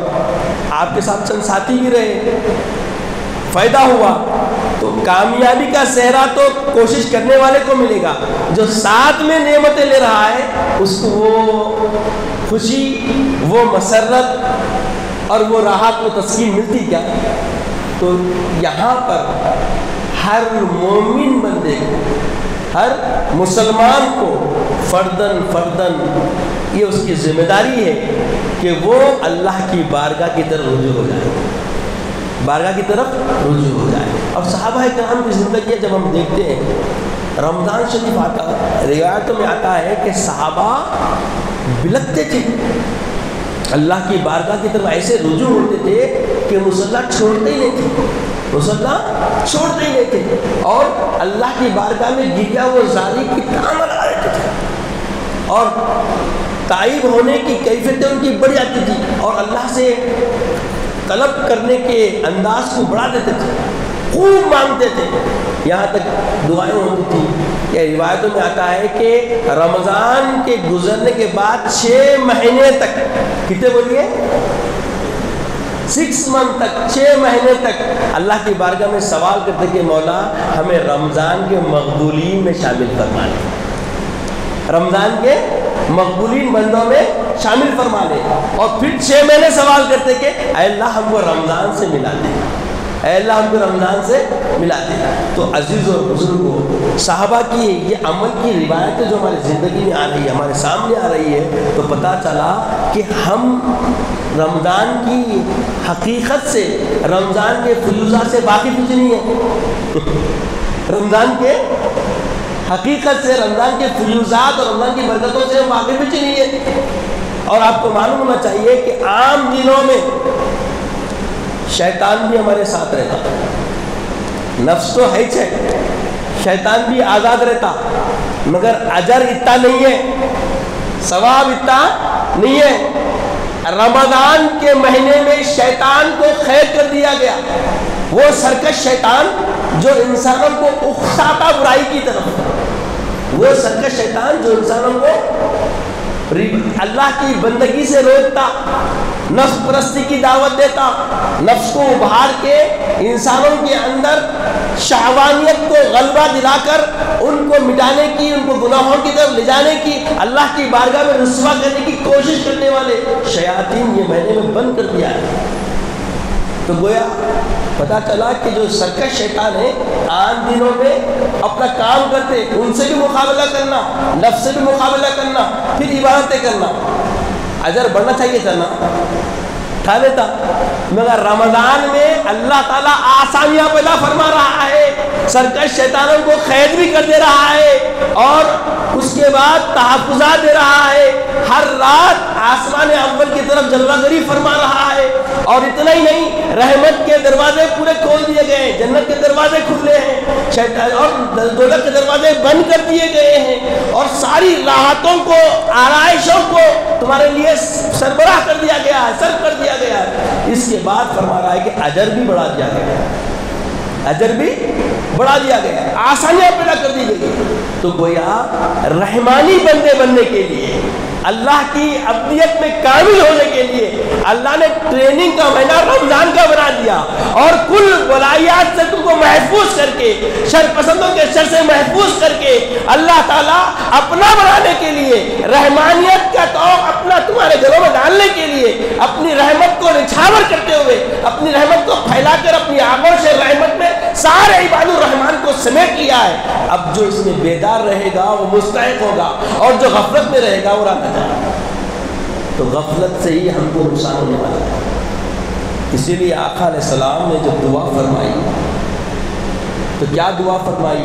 آپ کے ساتھ چند ساتھی بھی رہے، فائدہ ہوا، تو کامیابی کا صحرا تو کوشش کرنے والے کو ملے گا، جو ساتھ میں نعمتیں لے رہا ہے اس کو وہ خوشی، وہ مسرت اور وہ راحت و تسکین ملتی کیا؟ تو یہاں پر ہر مومن بندے کو، ہر مسلمان کو فردن یہ اس کی ذمہ داری ہے کہ وہ اللہ کی بارگاہ کی طرف رجوع ہو جائے، بارگاہ کی طرف رجوع ہو جائے۔ اور صحابہ کرام کی زندگی جب ہم دیکھتے ہیں، رمضان شریف آتا، روایتوں میں آتا ہے کہ صحابہ بلکتے تھے، اللہ کی بارگاہ کی طرف ایسے رجوع ہوتے تھے کہ مصلی چھوڑتے ہی نہیں تھے، مصلی چھوڑتے ہی نہیں تھے، اور اللہ کی بارگاہ میں گریا وہ زاری کی تعمل آ رہے تھے، اور تائب ہونے کی کیفیتیں ان کی بڑھ جاتی تھی، اور اللہ سے طلب کرنے کے انداز کو بڑھا دیتے تھے، خوب مانگتے تھے، یہاں تک دعائیں ہوتی تھی۔ یہ روایتوں میں آتا ہے کہ رمضان کے گزرنے کے بعد 6 مہینے تک، کتنے بولیے؟ 6 منتھ تک، 6 مہینے تک اللہ کی بارگاہ میں سوال کرتے کہ مولا ہمیں رمضان کے مقبولین میں شامل فرما لے، رمضان کے مقبولین بندوں میں شامل فرما لے، اور پھر 6 مہینے سوال کرتے کہ اے اللہ ہم کو رمضان سے ملا دے، اے اللہ ہم کو رمضان سے ملا دے۔ تو عزیز اور بزرگوں، صحابہ کی یہ عمل کی روایتیں جو ہماری زندگی میں آ رہی ہے، ہمارے سامنے آ رہی ہے، تو پتہ چلا کہ ہم رمضان کی حقیقت سے، رمضان کے فیوزات سے واقف کچھ نہیں ہے، رمضان کے حقیقت سے، رمضان کے فیوزات اور رمضان کی برکتوں سے ہم واقف کچھ نہیں ہے۔ اور آپ کو معلوم ہونا چاہیے کہ عام دنوں میں شیطان بھی ہمارے ساتھ رہتا، نفس تو ہے ہی، شیطان بھی آزاد رہتا، مگر اجر اتنا نہیں ہے، ثواب اتنا نہیں ہے۔ رمضان کے مہینے میں شیطان کو قید کر دیا گیا، وہ سرکش شیطان جو انسانوں کو اکساتا برائی کی طرف، وہ سرکش شیطان جو انسانوں کو اللہ کی بندگی سے روکتا، نفس پرستی کی دعوت دیتا، نفس کو ابھار کے انسانوں کے اندر شہوانیت کو غلبہ دلا کر ان کو مٹانے کی، ان کو گناہوں کی طرف لے جانے کی، اللہ کی بارگاہ میں رسوا کرنے کی کوشش کرنے والے شیاطین یہ مہینے میں بند کر دیا ہے۔ تو گویا پتا چلا کہ جو سرکش شیطان ہے عام دنوں میں اپنا کام کرتے، ان سے بھی مقابلہ کرنا، نفس سے بھی مقابلہ کرنا، پھر عبادتیں کرنا، اجر بڑھنا چاہیے تھا نا، اٹھا لیتا، مگر رمضان میں اللہ تعالیٰ آسانیاں پیدا فرما رہا ہے، سرکش شیطانوں کو قید بھی کر دے رہا ہے، اور اس کے بعد تحفظات دے رہا ہے، ہر رات آسمان اول کی طرف جلوہ گری فرما رہا ہے، اور اتنا ہی نہیں، رحمت کے دروازے پورے کھول دیے گئے، جنت کے دروازے کھلے ہیں، شیطان اور دوزخ کے دروازے بند کر دیے گئے ہیں، اور ساری راحتوں کو، آرائشوں کو تمہارے لیے سربراہ کر دیا گیا ہے، سر کر دیا گیا ہے۔ اس کے بعد فرما رہا ہے کہ اجر بھی بڑھا دیا گیا ہے، اجر بھی بڑھا دیا گیا ہے، آسانیاں پیدا کر دی گئی۔ تو گویا رحمانی بندے بننے کے لیے، اللہ کی عبدیت میں کامل ہونے کے لیے اللہ نے ٹریننگ کا مہینہ رمضان کا بنا دیا، اور کل بلائیات سے تم کو محفوظ کر کے، شر پسندوں کے شر سے محفوظ کر کے، اللہ تعالیٰ اپنا بنانے کے لیے، رحمانیت کا توق اپنا تمہارے گھروں میں ڈالنے کے لیے، اپنی رحمت کو نچھاور کرتے ہوئے، اپنی رحمت کو پھیلا کر اپنی آنکھوں سے رحمت میں سارے عباد الرحمان کو سمیٹ لیا ہے۔ اب جو اس میں بیدار رہے گا وہ مستحق ہوگا، اور جو غفلت میں رہے گا وہ راہ جائے گا۔ تو غفلت سے ہی ہم کو نقصان ہونے والا ہے۔ اسی لیے آقا علیہ السلام نے جب دعا فرمائی تو کیا دعا فرمائی؟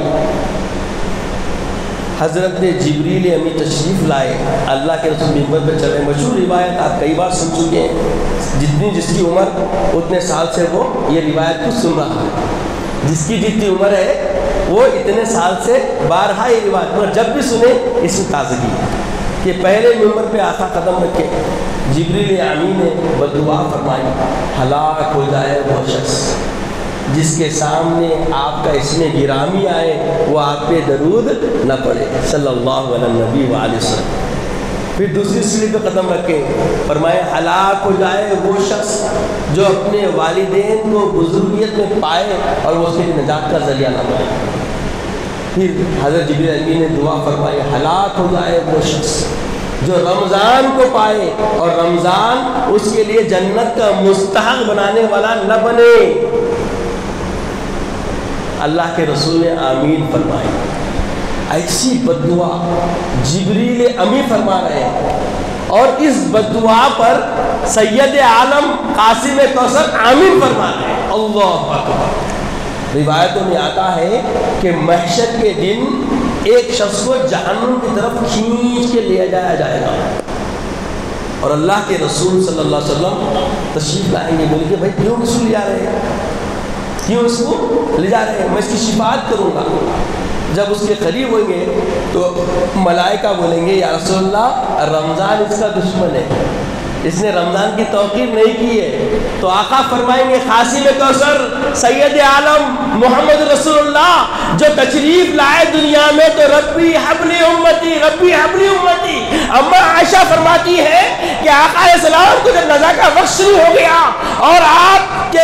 حضرت جبریل امی تشریف لائے، اللہ کے رسول منبر پہ چلے، مشہور روایت آپ کئی بار سن چکے ہیں، جس کی عمر اتنے سال سے وہ یہ روایت کو سن رہا ہے، جس کی جتنی عمر ہے وہ اتنے سال سے بارہا یہ روایت، مگر جب بھی سنے اس میں تازگی ہے کہ پہلے منبر پہ آقا قدم رکھے، جبریل امین نے بددعا فرمائی، ہلاک ہو جائے وہ شخص جس کے سامنے آپ کا اسم گرامی آئے وہ آپ پہ درود نہ پڑے صلی اللہ علیہ نبی وآلہ وسلم۔ پھر دوسری سیڑھی پہ قدم رکھے، فرمائے ہلاک ہو جائے وہ شخص جو اپنے والدین کو بزرگیت میں پائے اور وہ اس کے لیے نجات کا ذریعہ نہ بنے۔ پھر حضرت جبریل امین نے دعا فرمائی، ہلاک ہو جائے وہ شخص جو رمضان کو پائے اور رمضان اس کے لیے جنت کا مستحق بنانے والا نہ بنے۔ اللہ کے رسول نے آمین فرمائی۔ ایسی بددعا جبریل امی فرما رہے ہیں، اور اس بددعا پر سید عالم قاسم کوثر آمین فرما رہے ہیں۔ اللہ اکبر۔ روایتوں میں آتا ہے کہ محشر کے دن ایک شخص کو جہنم کی طرف کھینچ کے لے جایا جائے گا، اور اللہ کے رسول صلی اللہ علیہ وسلم تشریف لائیں گے، بولیں گے بھائی کیوں کس کو لے جا رہے ہیں، کیوں اس کو لے جا رہے ہیں، میں اس کی شفاعت کروں گا۔ جب اس کے قریب ہوئیں گے تو ملائکہ بولیں گے یا رسول اللہ رمضان اس کا دشمن ہے، اس نے رمضان کی توقیر نہیں کی ہے۔ تو آقا فرمائیں گے قاسم کوثر سید عالم محمد رسول اللہ جو تشریف لائے دنیا میں تو ربی حبلی امتی، ربی حبلی امتی۔ اما عائشہ فرماتی ہے کہ آقا علیہ السلام کو جب نزا کا وقت شروع ہو گیا اور آپ کے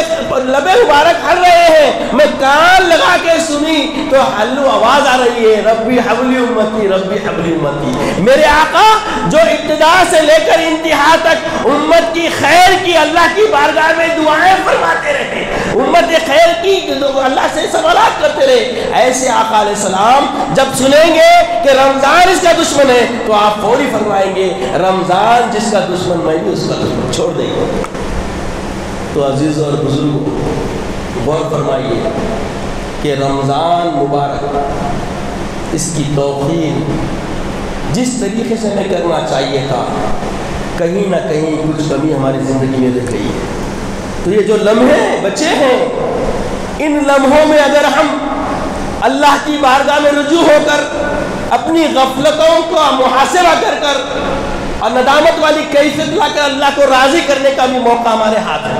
لبے مبارک ہل رہے ہیں، میں کان لگا کے سنی تو ہلو آواز آ رہی ہے ربی حبلی امتی، ربی حبلی امتی۔ میرے آقا جو ابتدا سے لے کر انتہا تک امت کی خیر کی اللہ کی بارگاہ میں دعائیں فرماتے رہے، امت خیر کی اللہ سے سوالات کرتے رہے، ایسے آقا علیہ السلام جب سنیں گے کہ رمضان اس کا دشمن ہے تو آپ فوری فرمائیں گے رمضان جس کا دشمن میں بھی اس کا دشمن، چھوڑ دیں گے۔ تو عزیز اور بزرگوں غور فرمائیے کہ رمضان مبارک اس کی توقیر جس طریقے سے ہمیں کرنا چاہیے تھا کہیں نہ کہیں کچھ کمی ہماری زندگی میں رہ گئی ہے۔ تو یہ جو لمحے بچے ہیں، ان لمحوں میں اگر ہم اللہ کی بارگاہ میں رجوع ہو کر اپنی غفلتوں کو محاسبہ کر کر اور ندامت والی کیفیت لا کر اللہ کو راضی کرنے کا بھی موقع ہمارے ہاتھ ہے۔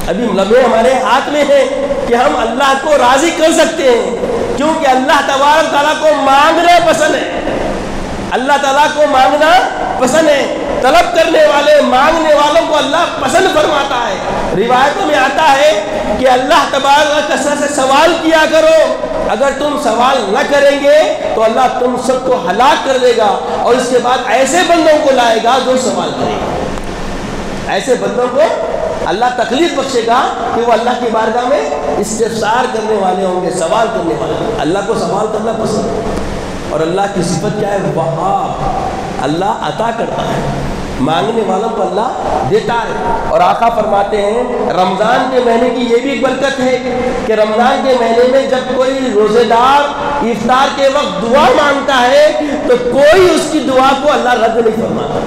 ابھی لمحے ہمارے ہاتھ میں ہے کہ ہم اللہ کو راضی کر سکتے ہیں، کیونکہ اللہ تبارک تعالیٰ کو مانگنا پسند ہے، اللہ تعالیٰ کو مانگنا پسند ہے، طلب کرنے والے مانگنے والوں کو اللہ پسند فرماتا ہے۔ روایتوں میں آتا ہے کہ اللہ تبارک کثرت سے سوال کیا کرو، اگر تم سوال نہ کریں گے تو اللہ تم سب کو ہلاک کر دے گا، اور اس کے بعد ایسے بندوں کو لائے گا جو سوال کریں گے، ایسے بندوں کو اللہ تکلیف بخشے گا کہ وہ اللہ کی بارگاہ میں استفسار کرنے والے ہوں گے، سوال کرنے والے ہوں گے۔ اللہ کو سوال کرنا پسند ہے، اور اللہ کی صفت کیا ہے؟ وہاب، اللہ عطا کرتا ہے، مانگنے والوں کو اللہ دیتا ہے۔ اور آقا فرماتے ہیں رمضان کے مہینے کی یہ بھی ایک برکت ہے کہ رمضان کے مہینے میں جب کوئی روزے دار افطار کے وقت دعا مانگتا ہے تو کوئی اس کی دعا کو اللہ رد نہیں فرماتا۔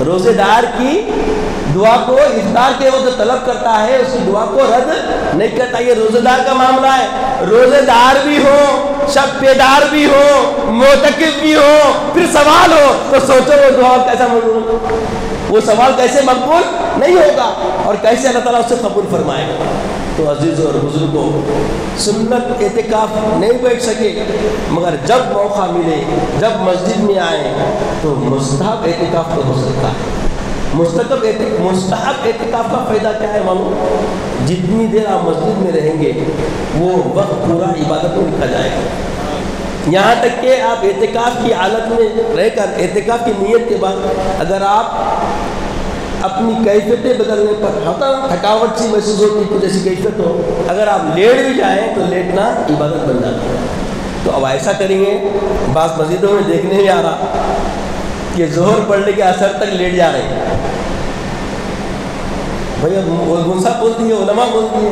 روزے دار کی دعا کو افطار کے وقت طلب کرتا ہے، اس کی دعا کو رد نہیں کرتا۔ یہ روزے دار کا معاملہ ہے، روزے دار بھی ہو، شب بیدار بھی ہو، معتکف بھی ہو، پھر سوال ہو تو سوچو وہ دعا کیسا مقبول، وہ سوال کیسے مقبول نہیں ہوگا اور کیسے اللہ تعالیٰ اسے قبول فرمائے گا۔ تو عزیزوں اور بزرگوں، سنت اعتکاف نہیں بیٹھ سکے مگر جب موقع ملے، جب مسجد میں آئیں تو مستحب اعتکاف تو ہو سکتا ہے۔ مستحب اعتکاف کا فائدہ کیا ہے معلوم؟ جتنی دیر آپ مسجد میں رہیں گے وہ وقت پورا عبادت میں لکھا جائے گا، یہاں تک کہ آپ اعتکاف کی حالت میں رہ کر اعتکاف کی نیت کے بعد اگر آپ اپنی کیفیتیں بدلنے پر تھکاوٹ سی محسوس ہوتی، کچھ ایسی کیفیت ہو، اگر آپ لیٹ بھی جائیں تو لیٹنا عبادت بن جاتا ہے۔ تو اب ایسا کریں گے، بعض مسجدوں میں دیکھنے میں آ رہا کہ ظہر پڑھنے کے اثر تک لیٹ جا رہے ہیں۔ بھائی اب گنسا بولتی ہے، علماء بولتی ہے،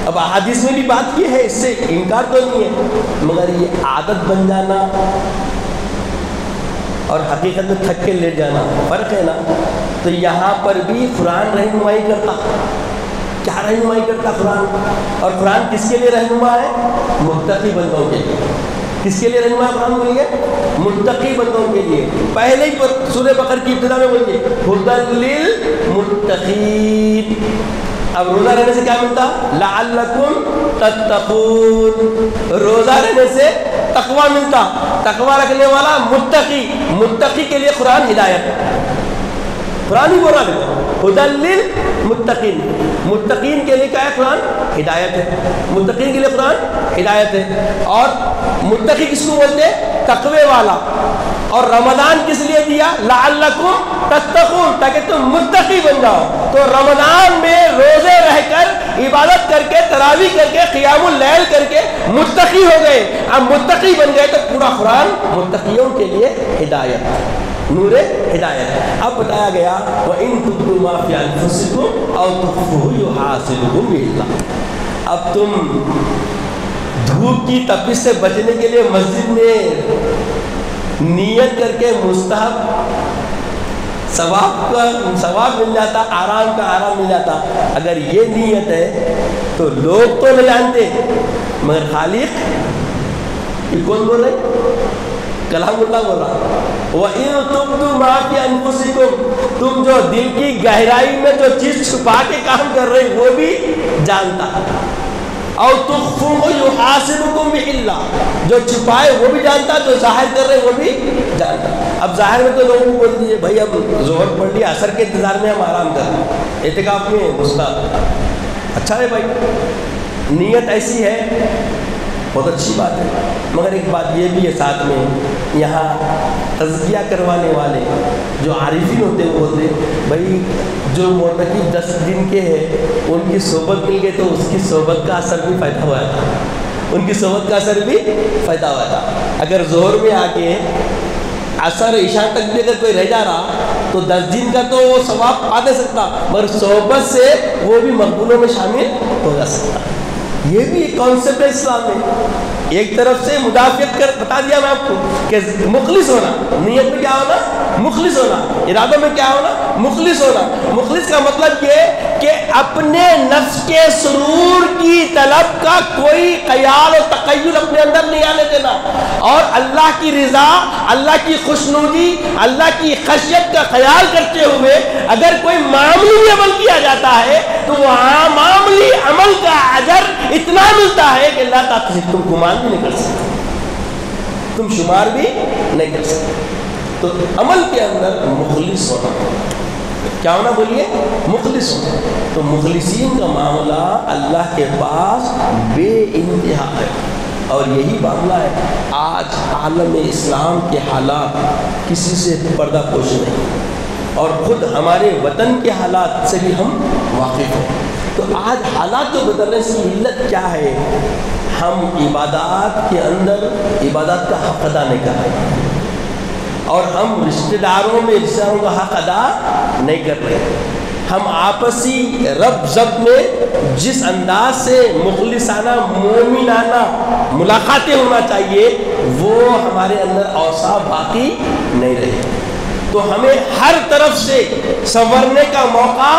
اب احادیث میں بھی بات کی ہے، اس سے انکار تو نہیں ہے، مگر یہ عادت بن جانا اور حقیقت میں تھک کے لیٹ جانا فرق ہے نا۔ تو یہاں پر بھی قرآن رہنمائی کرتا، کیا رہنمائی کرتا قرآن؟ اور قرآن کس کے لیے رہنما ہے؟ متقی بندوں کے لیے۔ کس کے لیے رہنما قرآن بولیے؟ متقی بندوں کے لیے۔ پہلے ہی سورہ بقرہ کی ابتدا میں بولیے ہدی للمتقین، اب روزہ رہنے سے کیا ملتا؟ لعلکم تتقون، روزہ رہنے سے تقوی ملتا، تقوی رکھنے والا متقی، متقی کے لیے قرآن ہدایت، قرآن ہی بول رہا ہے ہدی للمتقین، متقین کے لیے کیا ہے؟ قرآن ہدایت ہے، متقین کے لیے قرآن ہدایت ہے۔ اور متقی کس کو بولتے ہیں؟ تقوی والا۔ اور رمضان کس لیے دیا؟ لعلکم تتقون، تاکہ تم متقی بن جاؤ۔ تو رمضان میں روزے رہ کر، عبادت کر کے، تراویح کر کے، قیام اللیل کر کے متقی ہو گئے، اب متقی بن گئے تو پورا قرآن متقیوں کے لیے ہدایت، نور ہدایت۔ اب بتایا گیا وَإِن تُبْدُوا مَا فِي أَنفُسِكُمْ أَوْ تُخْفُوهُ يُحَاسِبْكُم بِهِ اللَّهُ۔ اب تم دھوپ کی تپش سے بچنے کے لیے مسجد میں نیت کر کے مستحب ثواب مل جاتا، آرام کا آرام مل جاتا۔ اگر یہ نیت ہے تو لوگ تو نہیں جانتے، مگر خالق یہ کون بول رہے؟ کلام اللہ بول رہا۔ وَإِن تُبْدُوا مَا فِي أَنفُسِكُمْ، تم جو دل کی گہرائی میں جو چیز چھپا کے کام کر رہے وہ بھی جانتا۔ او تخفوه يحاسبكم بِهِ اللَّهُ، جو چھپائے وہ بھی جانتا، جو ظاہر کر رہے وہ بھی جانتا۔ اب ظاہر میں تو لوگوں کو بول دیجیے بھائی اب ظہر پڑھ لیا، عصر کے انتظار میں ہم آرام کر رہے ہیں، اعتکاف میں مستحب، اچھا ہے بھائی، نیت ایسی ہے بہت اچھی بات ہے، مگر ایک بات یہ بھی ہے ساتھ میں، یہاں تزکیہ کروانے والے جو عارفین ہوتے ہیں وہ بولتے ہیں بھائی جو معتکف 10 دن کے ہیں ان کی صحبت مل گئی تو اس کی صحبت کا اثر بھی فائدہ ہوا تھا، ان کی صحبت کا اثر بھی فائدہ ہوا تھا۔ اگر ظہر میں آ کے عصر عشاء تک بھی اگر کوئی رہ جا رہا تو 10 دن کا تو وہ ثواب پا دے سکتا، مگر صحبت سے وہ بھی مقبولوں میں شامل ہو جا سکتا۔ یہ بھی ایک کانسیپٹ ہے اسلام میں۔ ایک طرف سے مدافعت کر بتا دیا میں آپ کو کہ مخلص ہونا، نیت میں کیا ہونا؟ مخلص ہونا، ارادوں میں کیا ہونا؟ مخلص ہونا۔ مخلص کا مطلب یہ کہ اپنے نفس کے سرور کی طلب کا کوئی خیال اور تخیل اپنے اندر نہیں آنے دینا، اور اللہ کی رضا، اللہ کی خوشنودی، اللہ کی خشیت کا خیال کرتے ہوئے اگر کوئی معمولی عمل کیا جاتا ہے تو وہ معمولی عمل کا اجر اتنا ملتا ہے کہ اللہ تعالیٰ تم گمان بھی نہیں کر سکتے، تم شمار بھی نہیں کر سکتے۔ تو عمل کے اندر مخلص ہونا، کیا ہونا بولیے؟ مخلص ہونا۔ تو مخلصین کا معاملہ اللہ کے پاس بے انتہا ہے، اور یہی معاملہ ہے آج عالم اسلام کے حالات کسی سے پردہ پوش نہیں، اور خود ہمارے وطن کے حالات سے بھی ہم واقف ہیں۔ تو آج حالات جو بدل رہے ہیں اس کی علت کیا ہے؟ ہم عبادات کے اندر عبادات کا حق ادا نہیں کر رہے، اور ہم رشتہ داروں کا حق ادا نہیں کر رہے۔ ہم آپسی رب ضبط میں جس انداز سے مخلصانہ مومنانہ ملاقاتیں ہونا چاہیے وہ ہمارے اندر اوصاف باقی نہیں رہے۔ تو ہمیں ہر طرف سے سنورنے کا موقع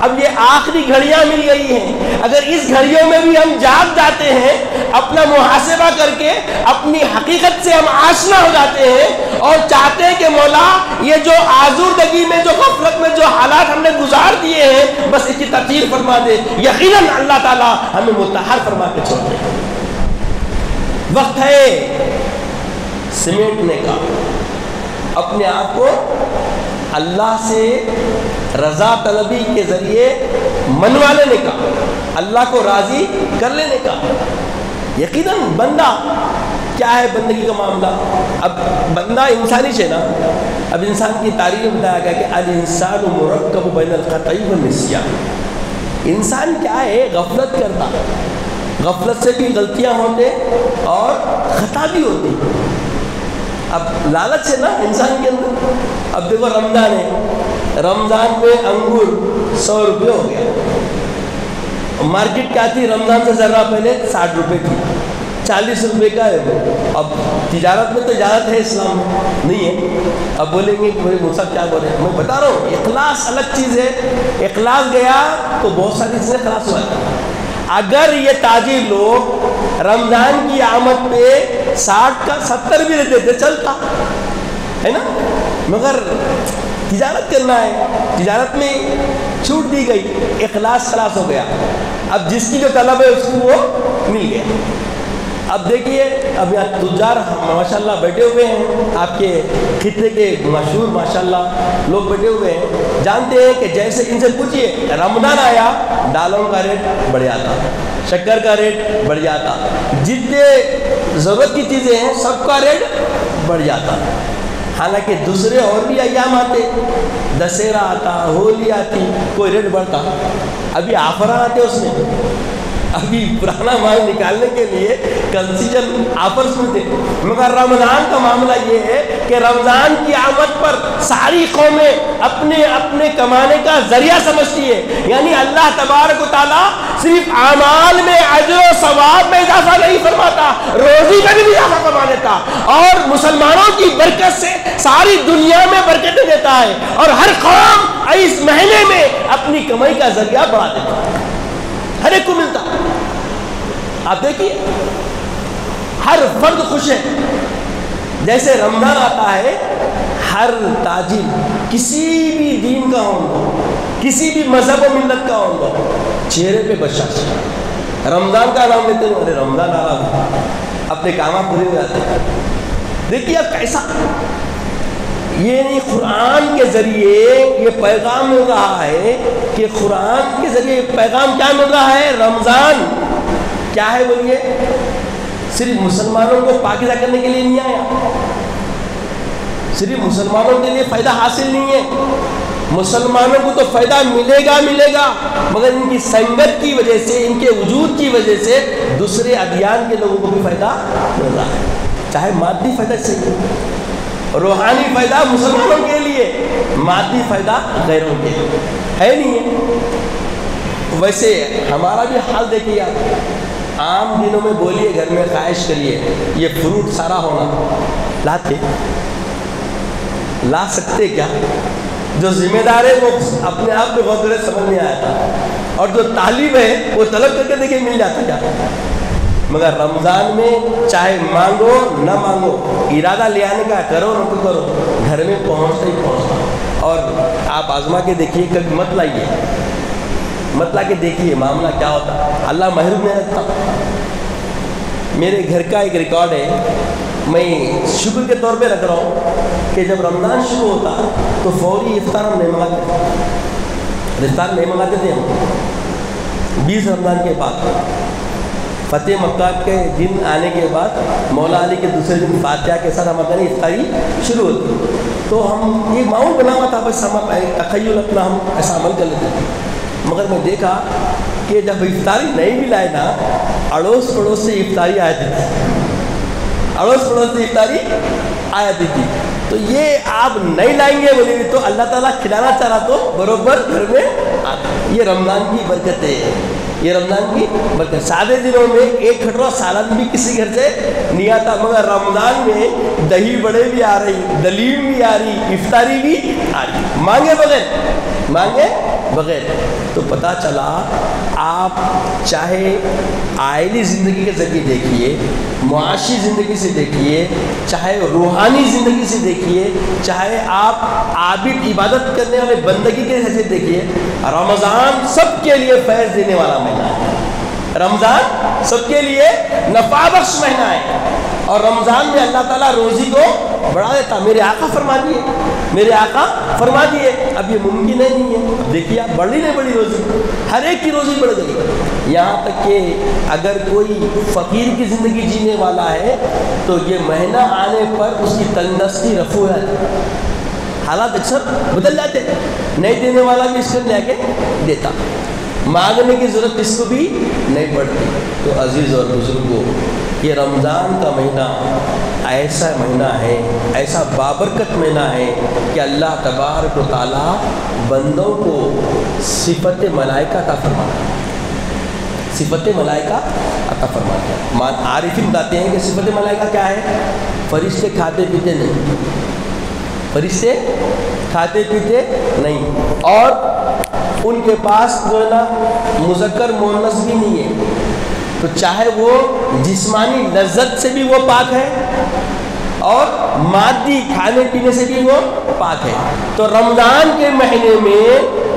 اب یہ آخری گھڑیاں مل گئی ہیں۔ اگر اس گھڑیوں میں بھی ہم جاگ جاتے ہیں، اپنا محاسبہ کر کے اپنی حقیقت سے ہم آشنا ہو جاتے ہیں اور چاہتے ہیں کہ مولا یہ جو آزردگی میں، جو غفلت میں جو حالات ہم نے گزار دیے ہیں بس اس کی تطہیر فرما دے، یقیناً اللہ تعالیٰ ہمیں مطہر فرما کے چھوڑ دے۔ وقت ہے سمیٹنے کا، اپنے آپ کو اللہ سے رضا طلبی کے ذریعے منوا لینے کا، اللہ کو راضی کر لینے کا۔ یقیناً بندہ کیا ہے، بندگی کا معاملہ، اب بندہ انسانی ہے نا، اب انسان کی تعریف میں بتایا گیا کہ الانسان مرکب بین الخطأ والنسیان، انسان کیا ہے، غفلت کرتا، غفلت سے بھی غلطیاں ہوتے اور خطا بھی ہوتی۔ اب لالچ ہے نا انسان کے اندر۔ اب دیکھو رمضان ہے، رمضان میں انگور 100 روپے ہو گیا، مارکیٹ کیا تھی رمضان سے ذرا پہلے 60 روپے تھی، 40 روپے کا ہے وہ۔ اب تجارت میں تو اجازت ہے، اسلام میں نہیں ہے۔ اب بولیں گے کہ میرے مصحف کیا بولے، میں بتا رہا ہوں اخلاص الگ چیز ہے، اخلاص گیا تو بہت ساری چیزیں خلاص ہوا ہے۔ اگر یہ تاجر لوگ رمضان کی آمد پہ 60 کا 70 بھی دیتے تھے چلتا ہے نا، مگر تجارت کرنا ہے، تجارت میں چھوٹ دی گئی، اخلاص خلاص ہو گیا. اب جس کی جو طلب ہے اس کو وہ مل گیا. اب دیکھیے اب یہاں تجار ماشاءاللہ بیٹھے ہوئے ہیں، آپ کے خطے کے مشہور ماشاءاللہ لوگ بیٹھے ہوئے ہیں، جانتے ہیں کہ جیسے ان سے پوچھیے رمضان آیا دالوں کا ریٹ بڑھ جاتا، شکر کا ریٹ بڑھ جاتا، جتنے ضرورت کی چیزیں ہیں سب کا ریٹ بڑھ جاتا. حالانکہ دوسرے اور بھی ایام آتے، دسہرہ آتا، ہولی آتی، کوئی ریٹ بڑھتا. ابھی آفر آتے اس میں، ابھی پرانا مال نکالنے کے لیے کنسیشن آفرز میں تھے. مگر رمضان کا معاملہ یہ ہے کہ رمضان کی آمد پر ساری قومیں اپنے اپنے کمانے کا ذریعہ سمجھتی ہے. یعنی اللہ تبارک و تعالیٰ صرف اعمال میں اجر و ثواب میں اضافہ نہیں فرماتا، روزی میں بھی اضافہ فرما دیتا، اور مسلمانوں کی برکت سے ساری دنیا میں برکتیں دیتا ہے، اور ہر قوم اس مہینے میں اپنی کمائی کا ذریعہ بڑھا دیتا ہے، ہر ایک کو ملتا. آپ دیکھیے ہر فرد خوش ہے. جیسے رمضان آتا ہے ہر تاجر کسی بھی دین کا ہو، کسی بھی مذہب و ملت کا ہو، چہرے پہ بشاشت، رمضان کا نام لیتے ہیں، ارے رمضان آ رہا ہے، اپنے کام پورے ہو جاتے ہیں. دیکھیے اب کیسا یہ نہیں، قرآن کے ذریعے یہ پیغام مل رہا ہے کہ قرآن کے ذریعے پیغام کیا مل رہا ہے؟ رمضان کیا ہے بولیے؟ صرف مسلمانوں کو پاکیزہ کرنے کے لیے نہیں آیا، صرف مسلمانوں کے لیے فائدہ حاصل نہیں ہے. مسلمانوں کو تو فائدہ ملے گا، مگر ان کی سنگت کی وجہ سے، ان کے وجود کی وجہ سے دوسرے ادیان کے لوگوں کو بھی فائدہ مل رہا ہے. چاہے مادی فائدہ صحیح، روحانی فائدہ مسلمانوں کے لیے، مادی فائدہ غیروں کے لیے ہے نہیں ہے. ویسے ہمارا بھی حال دیکھیے آپ، عام دنوں میں بولیے گھر میں خواہش کریے یہ فروٹ سارا ہونا، لا سکتے کیا؟ جو ذمہ دار ہے وہ اپنے آپ میں بہت بڑے سمجھ میں آیا تھا، اور جو طالب ہے وہ طلب کر کے دیکھیں مل جاتا کیا. مگر رمضان میں چاہے مانگو نہ مانگو، ارادہ لے آنے کا کرو نہ کرو، گھر میں پہنچتا ہی پہنچتا. اور آپ آزما کے دیکھیے، کبھی مت لائیے، مت لا کے دیکھیے معاملہ کیا ہوتا. اللہ محروم نہیں رکھتا. میرے گھر کا ایک ریکارڈ ہے، میں شکر کے طور پہ رکھ رہا ہوں کہ جب رمضان شروع ہوتا تو فوری افطار ہم نہیں منگاتے تھے. ہم 20 رمضان کے بعد فتح مکہ کے دن آنے کے بعد مولا علی کے دوسرے دن فاتحہ کے ساتھ ہمارے افطاری شروع ہوتی. تو ہم یہ معمول بنا ہوا تھا، بس ہم تخیل اپنا ہم ایسا عمل کر لیتے تھے. مگر میں دیکھا کہ جب افطاری نہیں بھی لائے نا، اڑوس پڑوس سے افطاری آ جاتی تھی، اڑوس پڑوس سے افطاری آ جاتی تھی. تو یہ آپ نہیں لائیں گے بولے تو اللہ تعالیٰ کھلانا چاہ رہا تو بروبر گھر میں آتا. یہ رمضان کی برکت ہے، یہ رمضان کی برکت. سادے دنوں میں ایک کھٹرا سالن بھی کسی گھر سے نہیں آتا، مگر رمضان میں دہی بڑے بھی آ رہی، دلیم بھی آ رہی، افطاری بھی آ رہی، مانگے بغیر. تو پتہ چلا آپ چاہے آئلی زندگی کے ذریعے دیکھیے، معاشی زندگی سے دیکھیے، چاہے روحانی زندگی سے دیکھیے، چاہے آپ عابد عبادت کرنے والے بندگی کے حیثیت دیکھیے، رمضان سب کے لیے فیض دینے والا مہینہ ہے. رمضان سب کے لیے نفع بخش مہینہ ہے، اور رمضان میں اللہ تعالیٰ روزی کو بڑھا دیتا. میرے آقا فرما دیے اب یہ ممکن نہیں ہے. دیکھیے آپ بڑی نہیں بڑی روزی، ہر ایک کی روزی بڑھ گئی. یہاں تک کہ اگر کوئی فقیر کی زندگی جینے والا ہے تو یہ مہینہ آنے پر اس کی تندرستی رفع ہو جاتی، حالات اکثر بدل جاتے. نہیں دینے والا بھی اس کو لے کے دیتا، مانگنے کی ضرورت اس کو بھی نہیں پڑتی. تو عزیز اور بزرگوں، یہ رمضان کا مہینہ ایسا مہینہ ہے، ایسا بابرکت مہینہ ہے کہ اللہ تبارک و تعالیٰ بندوں کو صفت ملائکہ عطا فرماتا ہے، صفت ملائکہ عطا فرماتا ہے. عارفین بتاتے ہیں کہ صفت ملائکہ کیا ہے؟ فرشتے کھاتے پیتے نہیں، فرشتے کھاتے پیتے نہیں، اور ان کے پاس جو ہے نا مذکر مؤنث بھی نہیں ہے. تو چاہے وہ جسمانی لذت سے بھی وہ پاک ہے اور مادی کھانے پینے سے بھی وہ پاک ہے. تو رمضان کے مہینے میں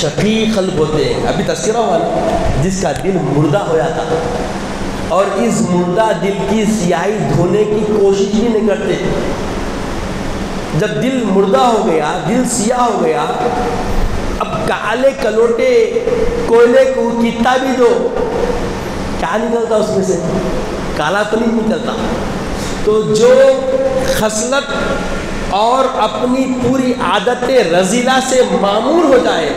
شقی قلب ہوتے ہیں، ابھی تذکرہ ہوا نا، جس کا دل مردہ ہوا تھا اور اس مردہ دل کی سیاہی دھونے کی کوشش بھی نہیں کرتے۔ جب دل مردہ ہو گیا، دل سیاہ ہو گیا، اب کالے کلوٹے کوئلے کو کتا بھی دو، کیا نکلتا اس میں سے؟ کالا تو نہیں نکلتا۔ تو جو خصلت اور اپنی پوری عادت رذیلہ سے معمور ہو جائے،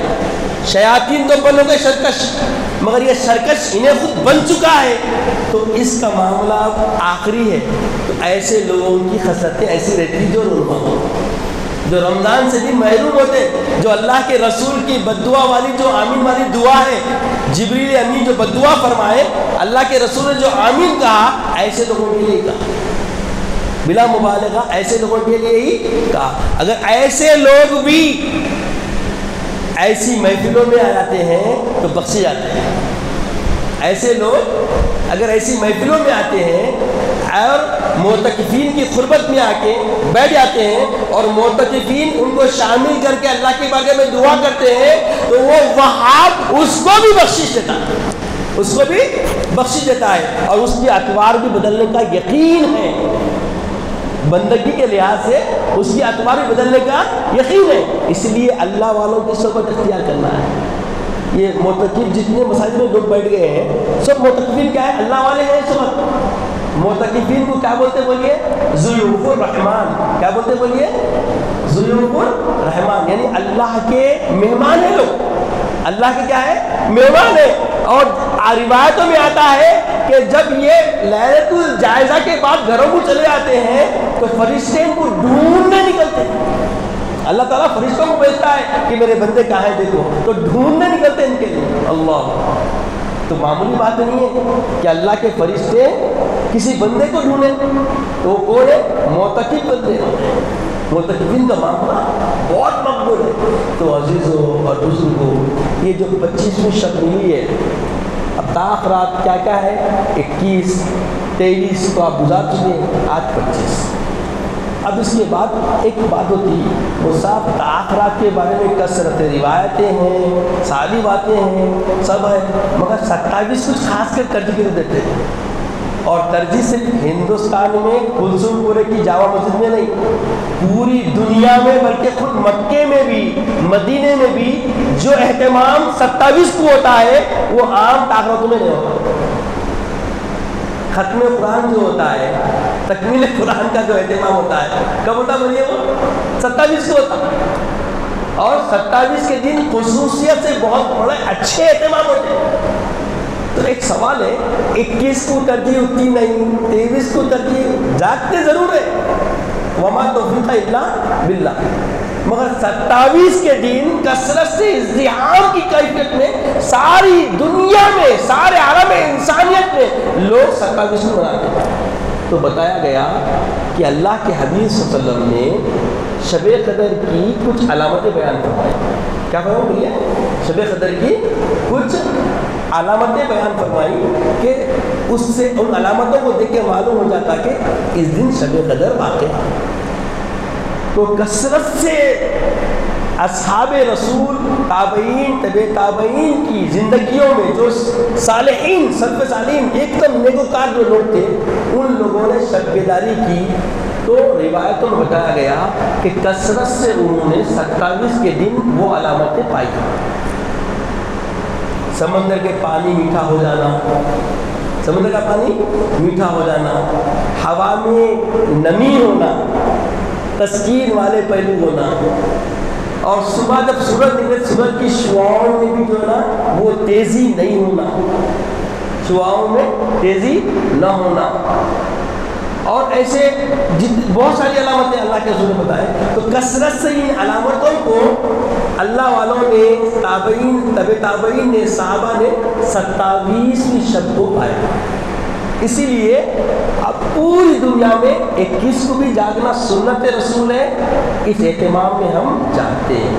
شیاطین تو بنو گے سرکش، مگر یہ سرکش انہیں خود بن چکا ہے، تو اس کا معاملہ آخری ہے۔ تو ایسے لوگوں کی خصلتیں ایسی رہتی جو رونما ہو، جو رمضان سے بھی محروم ہوتے، جو اللہ کے رسول کی بددعا والی جو آمین والی دعا ہے، جبریل امین جو بددعا فرمائے، اللہ کے رسول نے جو آمین کہا، ایسے لوگوں کے لیے کہا، بلا مبالغہ ایسے لوگوں کے لیے ہی کہا۔ اگر ایسے لوگ بھی ایسی محفلوں میں آ جاتے ہیں تو بخشے جاتے ہیں۔ ایسے لوگ اگر ایسی محفلوں میں آتے ہیں اور معتکفین کی قربت میں آ کے بیٹھ جاتے ہیں اور معتکفین ان کو شامل کر کے اللہ کے بارگاہ میں دعا کرتے ہیں، تو وہ وہاب اس کو بھی بخشش دیتا ہے، اس کو بھی بخشش دیتا ہے، اور اس کے اطوار بھی بدلنے کا یقین ہے۔ بندگی کے لحاظ سے اس کی اطوار بھی بدلنے کا یقین ہے، اس لیے اللہ والوں کی صحبت اختیار کرنا ہے۔ یہ معتکف جتنے مساجد میں لوگ بیٹھ گئے ہیں، سب معتکفین کیا ہے؟ اللہ والے ہیں۔ صحبت معتکفین کو کیا بولتے بولیے؟ ضیوف الرحمان۔ کیا بولتے بولیے؟ ضیوف الرحمان، یعنی اللہ کے مہمان ہیں لوگ، اللہ کے کیا ہے؟ مہمان ہے۔ اور روایتوں میں آتا ہے کہ جب یہ لیلۃ الجائزہ کے بعد گھروں کو چلے آتے ہیں تو فرشتے ان کو ڈھونڈنے نکلتے ہیں۔ اللہ تعالیٰ فرشتوں کو بھیجتا ہے کہ میرے بندے کہاں ہیں دیکھو، تو ڈھونڈنے نکلتے ہیں ان کے لیے۔ اللہ، تو معمولی بات نہیں ہے کہ اللہ کے فرشتے کسی بندے کو ڈھونڈیں، تو وہ کون ہے؟ معتکف بندے۔ معتکفین کا معاملہ بہت مقبول ہے۔ تو عزیزوں اور بزرگوں، یہ جو 25ویں شب ملی ہے، اب تاخ رات کیا کیا ہے؟ 21 23 تو آپ گزار چکے ہیں، آج 25۔ اب اس کے بعد ایک بات ہوتی ہے، وہ صاحب تاخرات کے بارے میں کثرت روایتیں ہیں، ساری باتیں ہیں، سب ہے، مگر 27 کچھ خاص کر ترجیح کر دیتے ہیں، اور ترجیح صرف ہندوستان میں کلثوم پورے کی جامع مسجد میں نہیں، پوری دنیا میں، بلکہ خود مکے میں بھی، مدینے میں بھی جو اہتمام 27 کو ہوتا ہے وہ عام تاخراتوں میں نہیں ہوتا۔ ختم قرآن جو ہوتا ہے، تکمیل قرآن کا جو اہتمام ہوتا ہے، کب ہوتا بولیے؟ وہ 27 کو ہوتا ہے، اور 27 کے دن خصوصیت سے بہت بڑے اچھے اہتمام ہوتے ہیں۔ تو ایک سوال ہے، 21 کو ترجیح اتنی نہیں، 23 کو ترجیح جاگتے ضرور ہے، وما توفیق الا باللہ، مگر 27 کے دن کثرت سے ازدحام کی کیفیت میں ساری دنیا میں، سارے عالم انسانیت میں لوگ 27 کو مناتے ہیں۔ تو بتایا گیا کہ اللہ کے حبیب صلی اللہ علیہ وسلم نے شب قدر کی کچھ علامتیں بیان فرمائی۔ کیا فرمایا بولیے؟ شب قدر کی کچھ علامتیں بیان فرمائی کہ اس سے ان علامتوں کو دیکھ کے معلوم ہو جاتا کہ اس دن شب قدر واقع ہے۔ تو کثرت سے اصحاب رسول، تابعین، تبع تابعین کی زندگیوں میں جو صالحین، سلف صالحین، ایک دم نیکوکار جو لوگ تھے، ان لوگوں نے شب بیداری کی۔ تو روایتوں میں بتایا گیا کہ کثرت سے انہوں نے 27 کے دن وہ علامتیں پائی۔ سمندر کے پانی میٹھا ہو جانا، سمندر کا پانی میٹھا ہو جانا، ہوا میں نمی ہونا، تسکین والے پہلو ہونا، اور صبح جب سورج نکلے سورج کی شعاؤں میں بھی جو ہے نا وہ تیزی نہیں ہونا، شعاؤں میں تیزی نہ ہونا، اور ایسے بہت ساری علامتیں اللہ کے رسول نے بتائے۔ تو کثرت سے ان علامتوں کو اللہ والوں نے، تابعین، تبع تابعین نے، صحابہ نے 27ویں شب کو پایا۔ اسی لیے اب پوری دنیا میں 21 کو بھی جاگنا سنت رسول ہے، اس اہتمام میں ہم جاگتے ہیں۔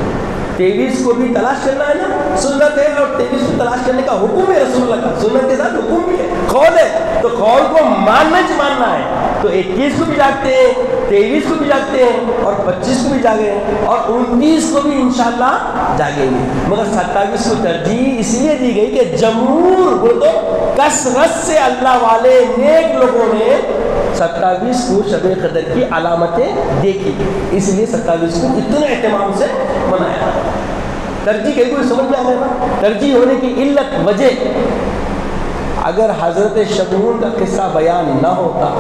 23 کو بھی تلاش کرنا ہے نا، سنت ہے، اور 23 کو تلاش کرنے کا حکم ہے رسول اللہ کا، سنت کے ساتھ حکم بھی ہے، قول ہے، تو قول کو ماننا ہے، تو 21 کو بھی جاگتے ہیں، 23 کو بھی جاگتے ہیں، اور 25 کو بھی جاگے ہیں، اور 29 کو بھی انشاءاللہ جاگیں گے۔ مگر 27 کو ترجیح اس لیے دی گئی کہ جمہور وہ تو کثرت سے اللہ والے نیک لوگوں نے 27 کو شب قدر کی علامتیں دیکھی، اس لیے 27 کو اتنے اہتمام سے منایا۔ ترجیح کہیں کوئی سمجھ میں آ رہا ہے؟ ترجیح ہونے کی علت وجہ، اگر حضرت شمعون کا قصہ بیان نہ ہوتا،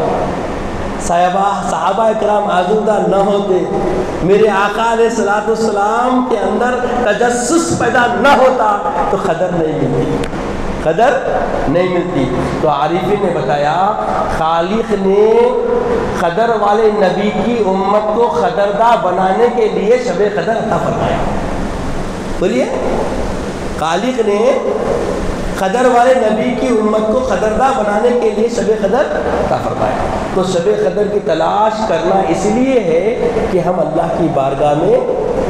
صحابہ کرام آزودہ نہ ہوتے، میرے آقا علیہ الصلوۃ والسلام کے اندر تجسس پیدا نہ ہوتا تو قدر نہیں ملتی، قدر نہیں ملتی۔ تو عارفین نے بتایا خالق نے قدر والے نبی کی امت کو قدردہ بنانے کے لیے شب قدر عطا فرمایا۔ بولیے، خالق نے قدر والے نبی کی امت کو قدردہ بنانے کے لیے شب قدر عطا فرمایا۔ تو شب قدر کی تلاش کرنا اس لیے ہے کہ ہم اللہ کی بارگاہ میں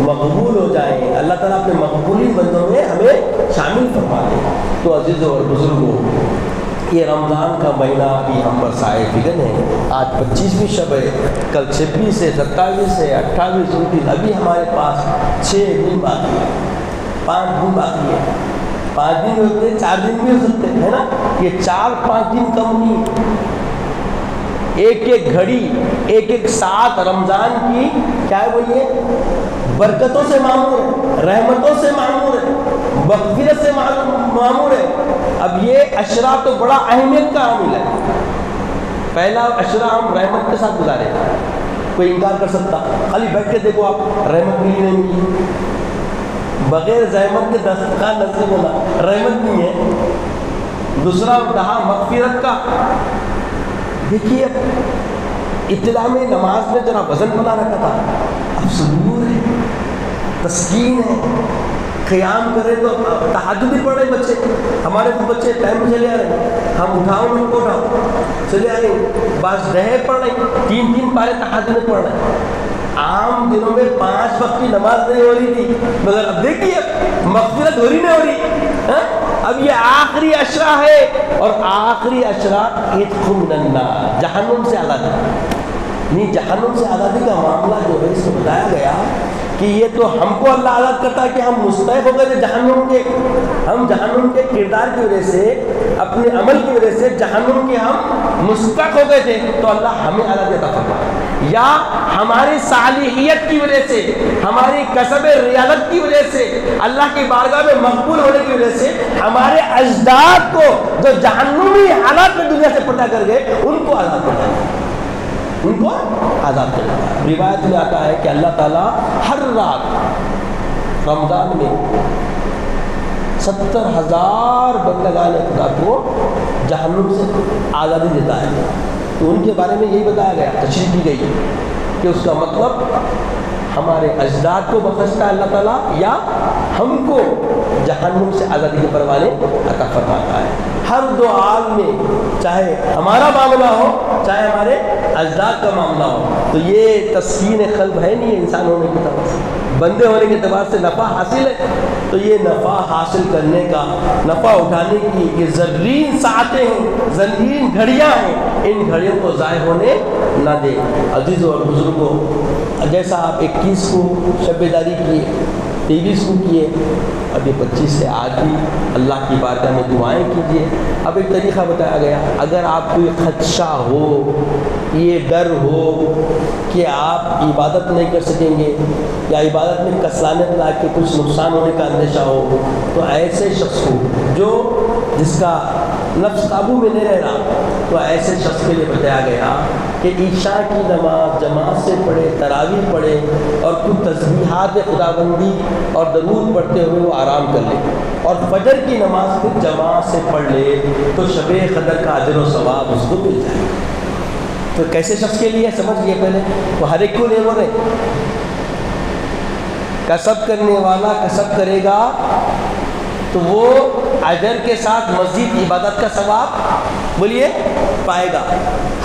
مقبول ہو جائیں، اللہ تعالیٰ اپنے مقبولی بندوں میں ہمیں شامل فرما دے۔ تو عزیزوں اور بزرگوں، یہ رمضان کا مہینہ ابھی ہم پر سائے فگن ہے۔ آج 25ویں شب ہے، کل 26 ہے، 27 ہے، 28 29، ابھی ہمارے پاس 6 دن باقی ہے، 5 دن باقی ہے۔ 5 دن ہوتے ہیں، 4 دن بھی ہو سکتے ہیں نا، یہ 4-5 دن کم نہیں۔ ایک ایک گھڑی، ایک ایک ساتھ رمضان کی کیا ہے بولیے، برکتوں سے معمور ہے، رحمتوں سے معمور ہے، مغفرت سے معمور ہے۔ اب یہ عشرہ تو بڑا اہمیت کا عامل ہے۔ پہلا عشرہ ہم رحمت کے ساتھ گزارے، کوئی انکار کر سکتا؟ خالی بیٹھ کے دیکھو آپ، رحمت ملی نہیں ملی، بغیر رحمت کے دستخوان نصیب ہونا رحمت نہیں ہے۔ دوسرا کہا مغفرت کا۔ دیکھیے اطلاع میں نماز میں ذرا وزن بنا رکھا تھا، اب سرور ہے، تسکین ہے، قیام کرے تو تہجد بھی پڑھ رہے بچے، ہمارے تو بچے ٹائم میں چلے آ رہے ہیں، ہم اٹھاؤ ان کو اٹھاؤ چلے آ رہے ہیں، بعض دہے پڑھ رہے ہیں، 3 پارے تہجد میں پڑھ رہے ہیں۔ عام دنوں میں 5 وقت کی نماز نہیں ہو رہی تھی، مگر اب دیکھیے مغفرت ہو رہی نہیں ہو رہی۔ اب یہ آخری عشرہ ہے، اور آخری عشرہ عتق من النار، جہنم سے آزادی۔ نہیں، جہنم سے آزادی کا معاملہ جو ہے اس میں بتایا گیا کہ یہ تو ہم کو اللہ آزاد کرتا ہے کہ ہم مستحق ہو گئے تھے جہنم کے، ہم جہنم کے کردار کی وجہ سے، اپنے عمل کی وجہ سے جہنم کے ہم مستحق ہو گئے تھے، تو اللہ ہمیں آزادی عطا فرمایا۔ یا ہماری صالحیت کی وجہ سے، ہماری کسب ریاضت کی وجہ سے، اللہ کی بارگاہ میں مقبول ہونے کی وجہ سے ہمارے اجداد کو جو جہنمی حالات میں دنیا سے پردہ کر گئے، ان کو آزاد کر دیا، ان کو آزاد کر دیا۔ روایت میں آتا ہے کہ اللہ تعالیٰ ہر رات رمضان میں 70,000 بندگان خدا کو جہنم سے آزادی دیتا ہے۔ تو ان کے بارے میں یہی بتایا گیا، تشریح کی گئی کہ اس کا مطلب ہمارے اجداد کو بخشتا ہے اللہ تعالیٰ، یا ہم کو جہنم سے آزادی کے پروانے عطا فرماتا ہے۔ ہر دو حال میں، چاہے ہمارا معاملہ ہو چاہے ہمارے اجداد کا معاملہ ہو، تو یہ تسکین قلب ہے نہیں انسان ہونے کی طرف سے، بندے ہونے کے اعتبار سے نفع حاصل ہے، تو یہ نفع حاصل کرنے کا، نفع اٹھانے کی یہ زرین ساعتیں ہیں، زرین گھڑیاں ہیں، ان گھڑیوں کو ضائع ہونے نہ دے۔ عزیزوں اور بزرگوں، جیسا آپ 21 کو شب بیداری کیے، 23 کو کیے، ابھی 25 سے آج بھی اللہ کی بارگاہ میں دعائیں کیجیے۔ اب ایک طریقہ بتایا گیا، اگر آپ کو یہ خدشہ ہو، یہ ڈر ہو کہ آپ عبادت نہیں کر سکیں گے، یا عبادت میں کسلانت لا کے کچھ نقصان ہونے کا اندیشہ ہو، تو ایسے شخص کو جس کا نفس قابو میں نہیں رہ رہا، تو ایسے شخص کے لیے بتایا گیا کہ عشاء کی نماز جماعت سے پڑھے، تراویح پڑھے، اور کچھ تسبیحات خداوندی اور درود پڑھتے ہوئے وہ آرام کر لے، اور فجر کی نماز پھر جماعت سے پڑھ لے، تو شب قدر کا اجر و ثواب اس کو مل جائے۔ تو کیسے شخص کے لیے سمجھ گئے پہلے، وہ ہر ایک کو نہیں بول رہے، کسب کرنے والا کسب کرے گا تو وہ اجر کے ساتھ مزید عبادت کا ثواب بولیے پائے گا۔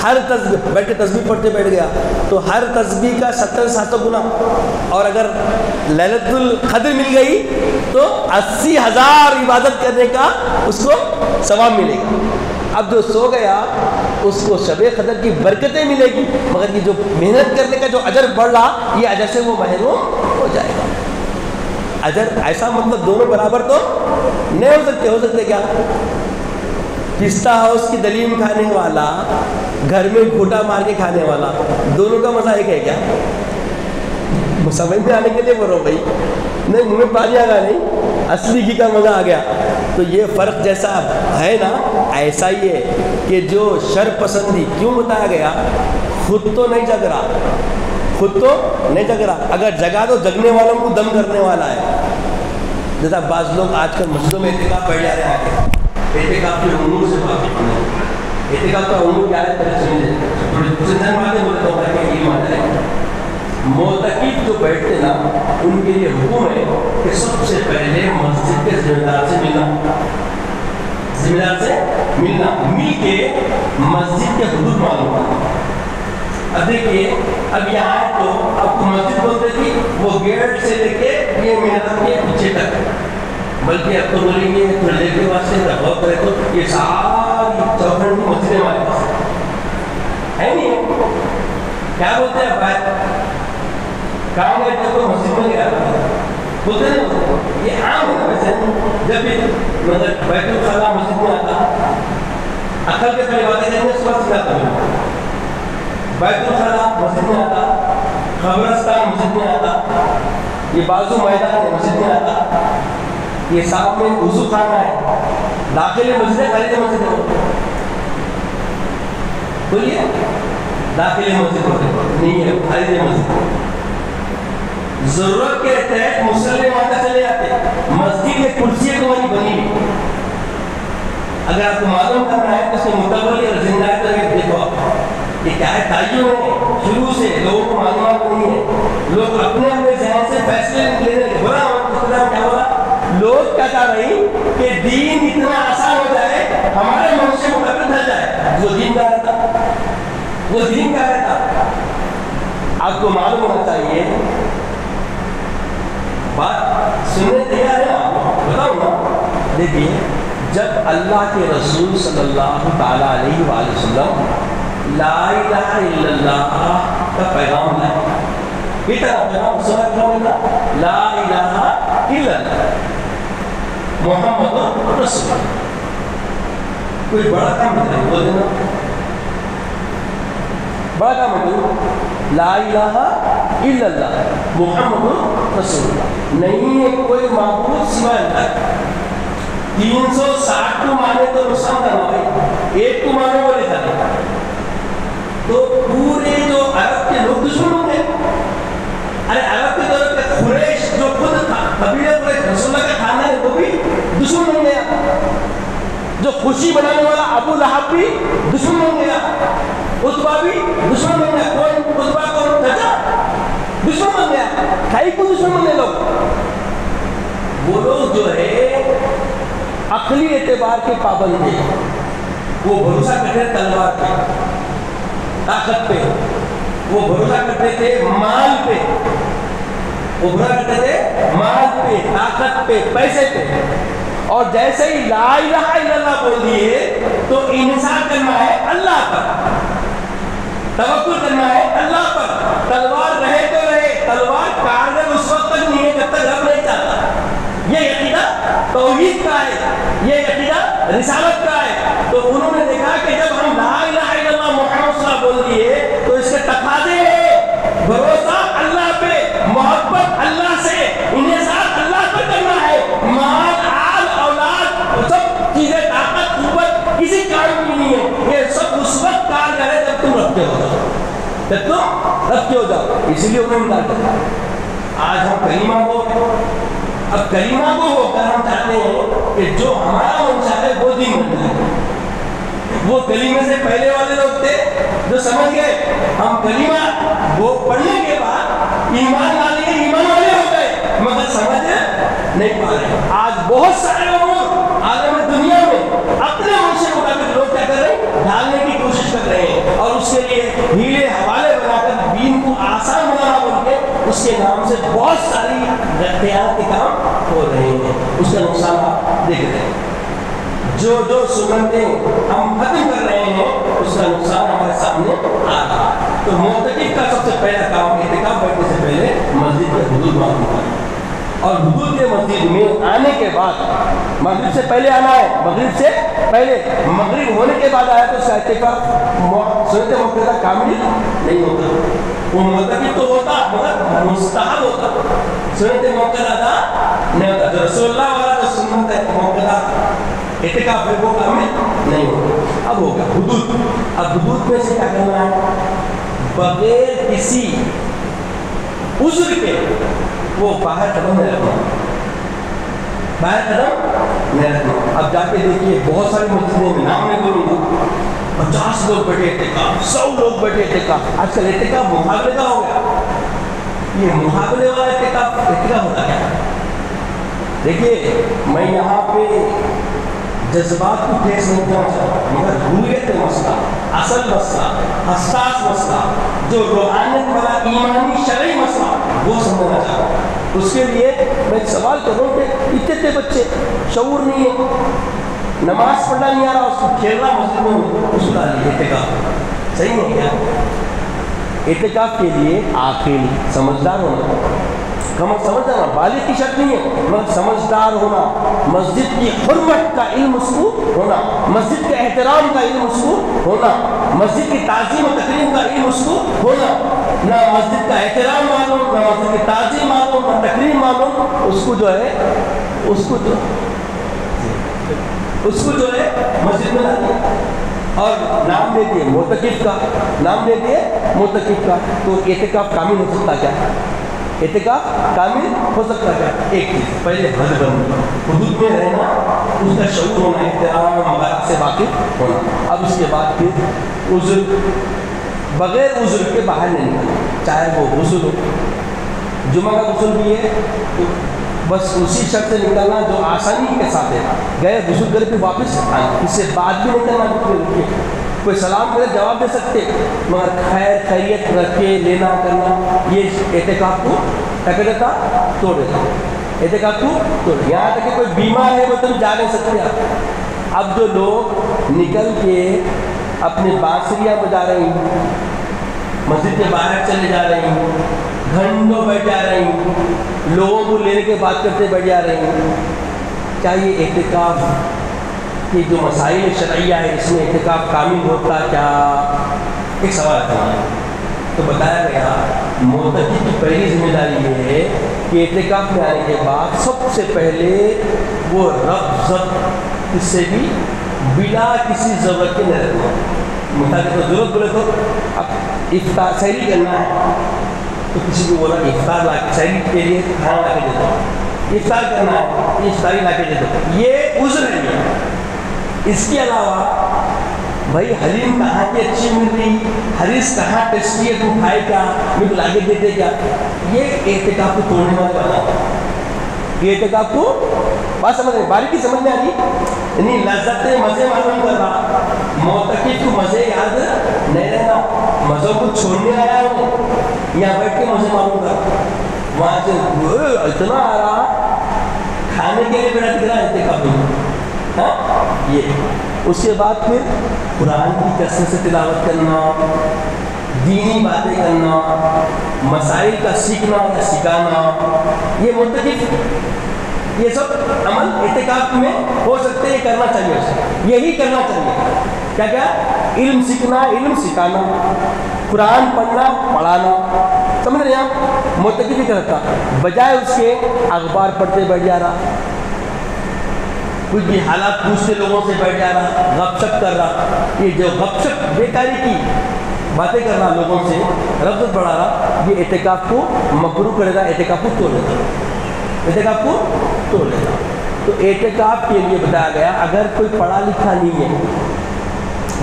ہر تسبیح بیٹھ کے تسبیح پڑھتے بیٹھ گیا تو ہر تسبیح کا 70 گنا، اور اگر لیلۃ القدر مل گئی تو 80,000 عبادت کرنے کا اس کو ثواب ملے گا۔ اب جو سو گیا اس کو شب قدر کی برکتیں ملے گی، مگر یہ جو محنت کرنے کا جو اجر بڑھ رہا، یہ اجر سے وہ محروم ہو جائے گا۔ اجر ایسا مطلب دونوں برابر تو نہیں ہو سکتے کیا؟ پستہ ہاؤس کی دلیم کھانے والا، گھر میں گھوٹا مار کے کھانے والا، دونوں کا مزہ ایک ہے کیا؟ سمجھ میں آنے کے لیے بولو بھائی، نہیں منہ میں پانی آ گیا، نہیں اصلی گھی کا مزہ آ گیا۔ تو یہ فرق جیسا ہے نا، ایسا ہی ہے کہ جو شر پسندی کیوں بتایا گیا، خود تو نہیں جگ رہا، اگر جگا تو جگنے والوں کو دم کرنے والا ہے۔ جیسا بعض لوگ آج کل مسجدوں میں اعتکاف بیٹھ جا رہے ہیں، اعتکاف کے امور سے واقف نہیں۔ اعتکاف کا امور کیا ہے پہلے سمجھیں، تھوڑی سندھن باتیں بولتا ہوں تاکہ یہ مان جائے۔ معتکف جو بیٹھتے نا، ان کے لیے حکم ہے کہ سب سے پہلے مسجد کے ذمہ دار سے مل کے مسجد کے حدود معلوم کرنا۔ اب دیکھیے، اب یہاں ہے تو اب کو مسجد بولتے تھی، وہ گیٹ سے لے کے یہ محراب کے پیچھے تک، بلکہ اب تو بولیں گے تھوڑی دیر کے واسطے غور کرے تو یہ ساری چوکھٹ کی مسجدیں ہمارے پاس ہے نہیں، کیا بولتے ہیں بھائی کہاں گئے تھے تو مسجد میں گیا بولتے ہیں، یہ عام ہے ویسے۔ جب بھی مطلب بیت الخلا مسجد میں آتا، عقل کے پہلے باتیں کرنے اس وقت آتا ہے، بیت الخلا مسجد میں آتا، قبرستان مسجد میں آتا، یہ بازو میدان مسجد میں آتا، یہ ساتھ میں وضو خانہ ہے، داخل مسجد ہے خارج مسجد ہے، بولیے داخل مسجد نہیں ہے خارج مسجد۔ ضرورت کے تحت مسلم وہاں چلے جاتے، مسجد کے کرسی کو وہی بنی ہوئی۔ اگر آپ کو معلوم کرنا ہے تو اس کے متبلی اور زندہ ہے تو یہ دیکھو آپ، یہ کیا ہے تعین ہے، شروع سے لوگوں کو معلومات نہیں ہے، لوگ اپنے ذہن سے فیصلے لینے لگے۔ برا کیا ہوا، لوگ کیا چاہ رہے ہیں کہ دین اتنا آسان ہو جائے، ہمارے من سے مقابل ڈھل جائے۔ وہ دین کا رہتا، آپ کو معلوم ہونا چاہیے، بات سننے تیار ہے آپ بتاؤں نا۔ دیکھیے، جب اللہ کے رسول صلی اللہ تعالیٰ علیہ وآلہ وسلم لا الہ الا اللہ کا پیغام لائے، اتنا پیغام سنا لا الہ الا اللہ محمد رسول اللہ، کوئی بڑا کام نہیں بول دینا، بڑا کام ہے لا الہ الا اللہ محمد رسول اللہ، نہیں ہے کوئی معبود سوائے اللہ۔ 360 کو مانے تو نقصان کرنا بھائی، ایک کو مانے وہ لکھا نہیں، تو پورے جو عرب کے لوگ دشمن ہوں گے۔ ارے عرب کے طرف کے قریش جو خود قبیلہ قریش رسول اللہ کا خاندان ہے وہ بھی دشمن بن گیا، جو خوشی بنانے والا ابو لہب بھی دشمن بن گیا، عتبہ بھی دشمن بن گیا، کون عتبہ کون چچا دشمن بن گیا، کئی کو دشمن بنے لوگ۔ وہ لوگ جو ہے عقلی اعتبار کے پابند تھے، وہ بھروسہ کرتے تھے تلوار پہ، طاقت پہ، وہ بھروسہ کرتے تھے مال پہ، وہ بھروسہ کرتے تھے مال پہ، طاقت پہ، پیسے پہ۔ اور جیسے ہی لا الہ الا اللہ بول دیے تو انحصار کرنا ہے اللہ پر، توکل کرنا ہے اللہ پر، تلوار رہے تو رہے، تلوار کارگر اس وقت تک نہیں ہے جب تک رب نہیں چاہتا۔ یہ عقیدہ توحید کا ہے، یہ عقیدہ رسالت کا ہے۔ تو انہوں نے دیکھا کہ جب ہم لا الہ الا اللہ محمد صلی اللہ علیہ وسلم بول دیے تو اس کے تقاضے ہیں بھروسہ اللہ پہ، محبت اللہ سے، انحصار اللہ پر کرنا ہے، مال آل اولاد سب چیزیں طاقت قوت کسی کام کی نہیں ہے، یہ سب اس وقت کار کرے جب تم رکھتے ہو جاؤ، جب تم رکھتے ہو جاؤ۔ اسی لیے انہوں نے کہا آج ہم کلمہ کو، اب کلمہ کو ہو کر ہم چاہتے ہیں کہ جو ہمارا منشا ہے وہ دین بن جائے۔ وہ کلمے سے پہلے والے لوگ تھے جو سمجھ گئے ہم کلمہ وہ پڑھنے کے بعد ایمان لانے کے ایمان والے ہو گئے، مگر سمجھ نہیں پا رہے۔ آج بہت سارے لوگ عالم دنیا میں اپنے منشا کے مطابق لوگ کیا کر رہے ہیں، ڈھالنے کی کوشش کر رہے ہیں، اور اس کے لیے ہیلے حوالے بنا کر دین کو آسان بنانا بول کے اس کے نام سے بہت ساری خیانت کے کام ہو رہے ہیں۔ اس کا نقصان آپ دیکھ رہے ہیں۔ جو جو سنتیں ہم ختم کر رہے ہیں اس کا نقصان ہمارے سامنے آ رہا ہے. تو معتکف کا سب سے پہلا کام اعتکاف بیٹھنے سے پہلے مسجد کے حدود معلوم کرنا, اور حدود کے مسجد میں آنے کے بعد مغرب سے پہلے آنا ہے, مغرب سے پہلے, مغرب ہونے کے بعد آیا تو اس کا اعتکاف سنت موقع کامل نہیں ہوتا. وہ معتکف تو ہوتا مگر مستحب ہوتا, سنت موقع ادا نہیں ہوتا. جو رسول اللہ والا جو سنت موقع اعتکاف ہے وہ کامل نہیں ہوتا. اب ہوگا حدود. اب حدود میں سے کیا کرنا ہے, بغیر کسی عذر کے وہ باہر قدم نہیں رکھنا, باہر قدم نہیں رکھنا. اب جا کے دیکھیے بہت ساری مسجدیں میں نام نہیں بولوں گا, 50 لوگ بیٹھے اعتکاف, 100 لوگ بیٹھے اعتکاف. آج کل اعتکاف مقابلے کا ہو گیا. یہ مقابلے والا اعتکاف ہوتا کیا؟ دیکھیے میں یہاں پہ جذبات کو ٹھیس نہیں کرنا چاہتا, مگر روحیت مسئلہ, اصل مسئلہ, حساس مسئلہ, جو روحانیت والا ایمانی شرعی مسئلہ وہ سمجھنا چاہتا ہوں. اس کے لیے میں ایک سوال کروں کہ اتنے بچے شعور نہیں ہے, نماز پڑھنا نہیں آ رہا, اس کو کھیلنا مسجد میں, اس کو ڈالیے اعتکاف صحیح نہیں کیا؟ اعتکاف کے لیے عاقل سمجھدار ہونا, سمجھدار بالغ کی شرط نہیں ہے مگر سمجھدار ہونا, مسجد کی حرمت کا علم اس کو ہونا, مسجد کے احترام کا علم اس کو ہونا, مسجد کی تعظیم و تکریم کا علم اس کو ہونا. نہ مسجد کا احترام معلوم, نہ مسجد کی تعظیم معلوم, نہ تکریم معلوم, اس کو جو ہے مسجد میں لاتے اور نام دے دیے معتکف کا, نام دے دیے معتکف کا. تو اعتکاف کامل ہو سکتا کیا؟ اعتکاف کامل ہو سکتا کیا؟ ایک چیز, پہلے حد بندی, حدود میں رہنا, اس کا شعور ہونا, احترام مبارک سے واقف ہونا. اب اس کے بعد پھر عذر, بغیر عذر کے باہر نہیں نکلنا, چاہے وہ غسل ہو, جمعہ کا غسل بھی ہے تو بس اسی شخص سے نکلنا جو آسانی کے ساتھ ہے, گئے غسل کر کے واپس آئیں, اس سے بات بھی نہیں کرنا, کوئی سلام کرے جواب دے سکتے, مگر خیر خیریت رکھ کے لینا کرنا, یہ اعتکاف کو کیا کر دیتا, توڑ دیتا, اعتکاف کو توڑ. یہاں تک کہ کوئی بیمار ہے وہ تم جا نہیں سکتے آپ. اب جو لوگ نکل کے اپنے بانسریاں بجا رہے ہیں, مسجد کے باہر چلے جا رہے ہیں, گھنٹوں بیٹھ جا رہے ہیں, لوگوں کو لینے کے بات کرتے بیٹھ جا رہے ہیں, کیا یہ اعتکاف کہ جو مسائل شرعیہ ہے اس میں اعتکاف کامل ہوتا کیا؟ ایک سوال کرنا ہے. تو بتایا گیا معتکف کی پہلی ذمہ داری یہ ہے کہ اعتکاف میں آنے کے بعد سب سے پہلے وہ رب ضبط اس سے بھی بلا کسی ضرورت کے نہیں رکھنا. مطلب تو ضرورت بولے تو اب افطار سحری کرنا ہے تو کسی کو بولا افطار لا کے, سحری کے لیے کھانا لا کے دیتا ہوں, افطار کرنا ہے افطاری لا کے دیتا ہوں, یہ عذر ہے. اس کے علاوہ بھائی حلیم کہاں کی اچھی مل رہی, حریص کہاں ٹیسٹی ہے, تم کھائے کیا, میرے کو لاگے دیتے کیا, یہ اعتکاف کو توڑنے والا بنا. یہ اعتکاف کو بات سمجھ رہے, باریکی سمجھ میں آ رہی, یعنی لذت مزے معلوم کر رہا, معتکف کو مزے یاد نہیں رہنا, مزوں کو چھوڑنے آیا ہوں, یہاں بیٹھ کے مزے معلوم کر, وہاں سے اتنا آ رہا کھانے کے لیے بیٹھا دکھ رہا اعتکاف نہیں. یہ اس کے بعد پھر قرآن کی کثرت سے تلاوت کرنا, دینی باتیں کرنا, مسائل کا سیکھنا یا سکھانا, یہ معتکف یہ سب عمل اعتکاف میں ہو سکتے ہیں, کرنا چاہیے اسے, یہی کرنا چاہیے. کیا کیا؟ علم سیکھنا, علم سکھانا, قرآن پڑھنا, پڑھانا, سمجھ رہے ہیں آپ؟ معتکف ہی کرتا, بجائے اس کے اخبار پڑھتے بیٹھ جا رہا, کچھ بھی حالات پوچھتے لوگوں سے بیٹھ جا رہا, غپ شپ کر رہا. یہ جو غپ شپ بیکاری کی باتیں کر رہا, لوگوں سے رغبت بڑھا رہا, یہ اعتکاف کو مکروہ کرے گا, اعتکاف کو توڑ دیتا, اعتکاف کو توڑ دیتا. تو اعتکاف کے لیے بتایا گیا اگر کوئی پڑھا لکھا نہیں ہے,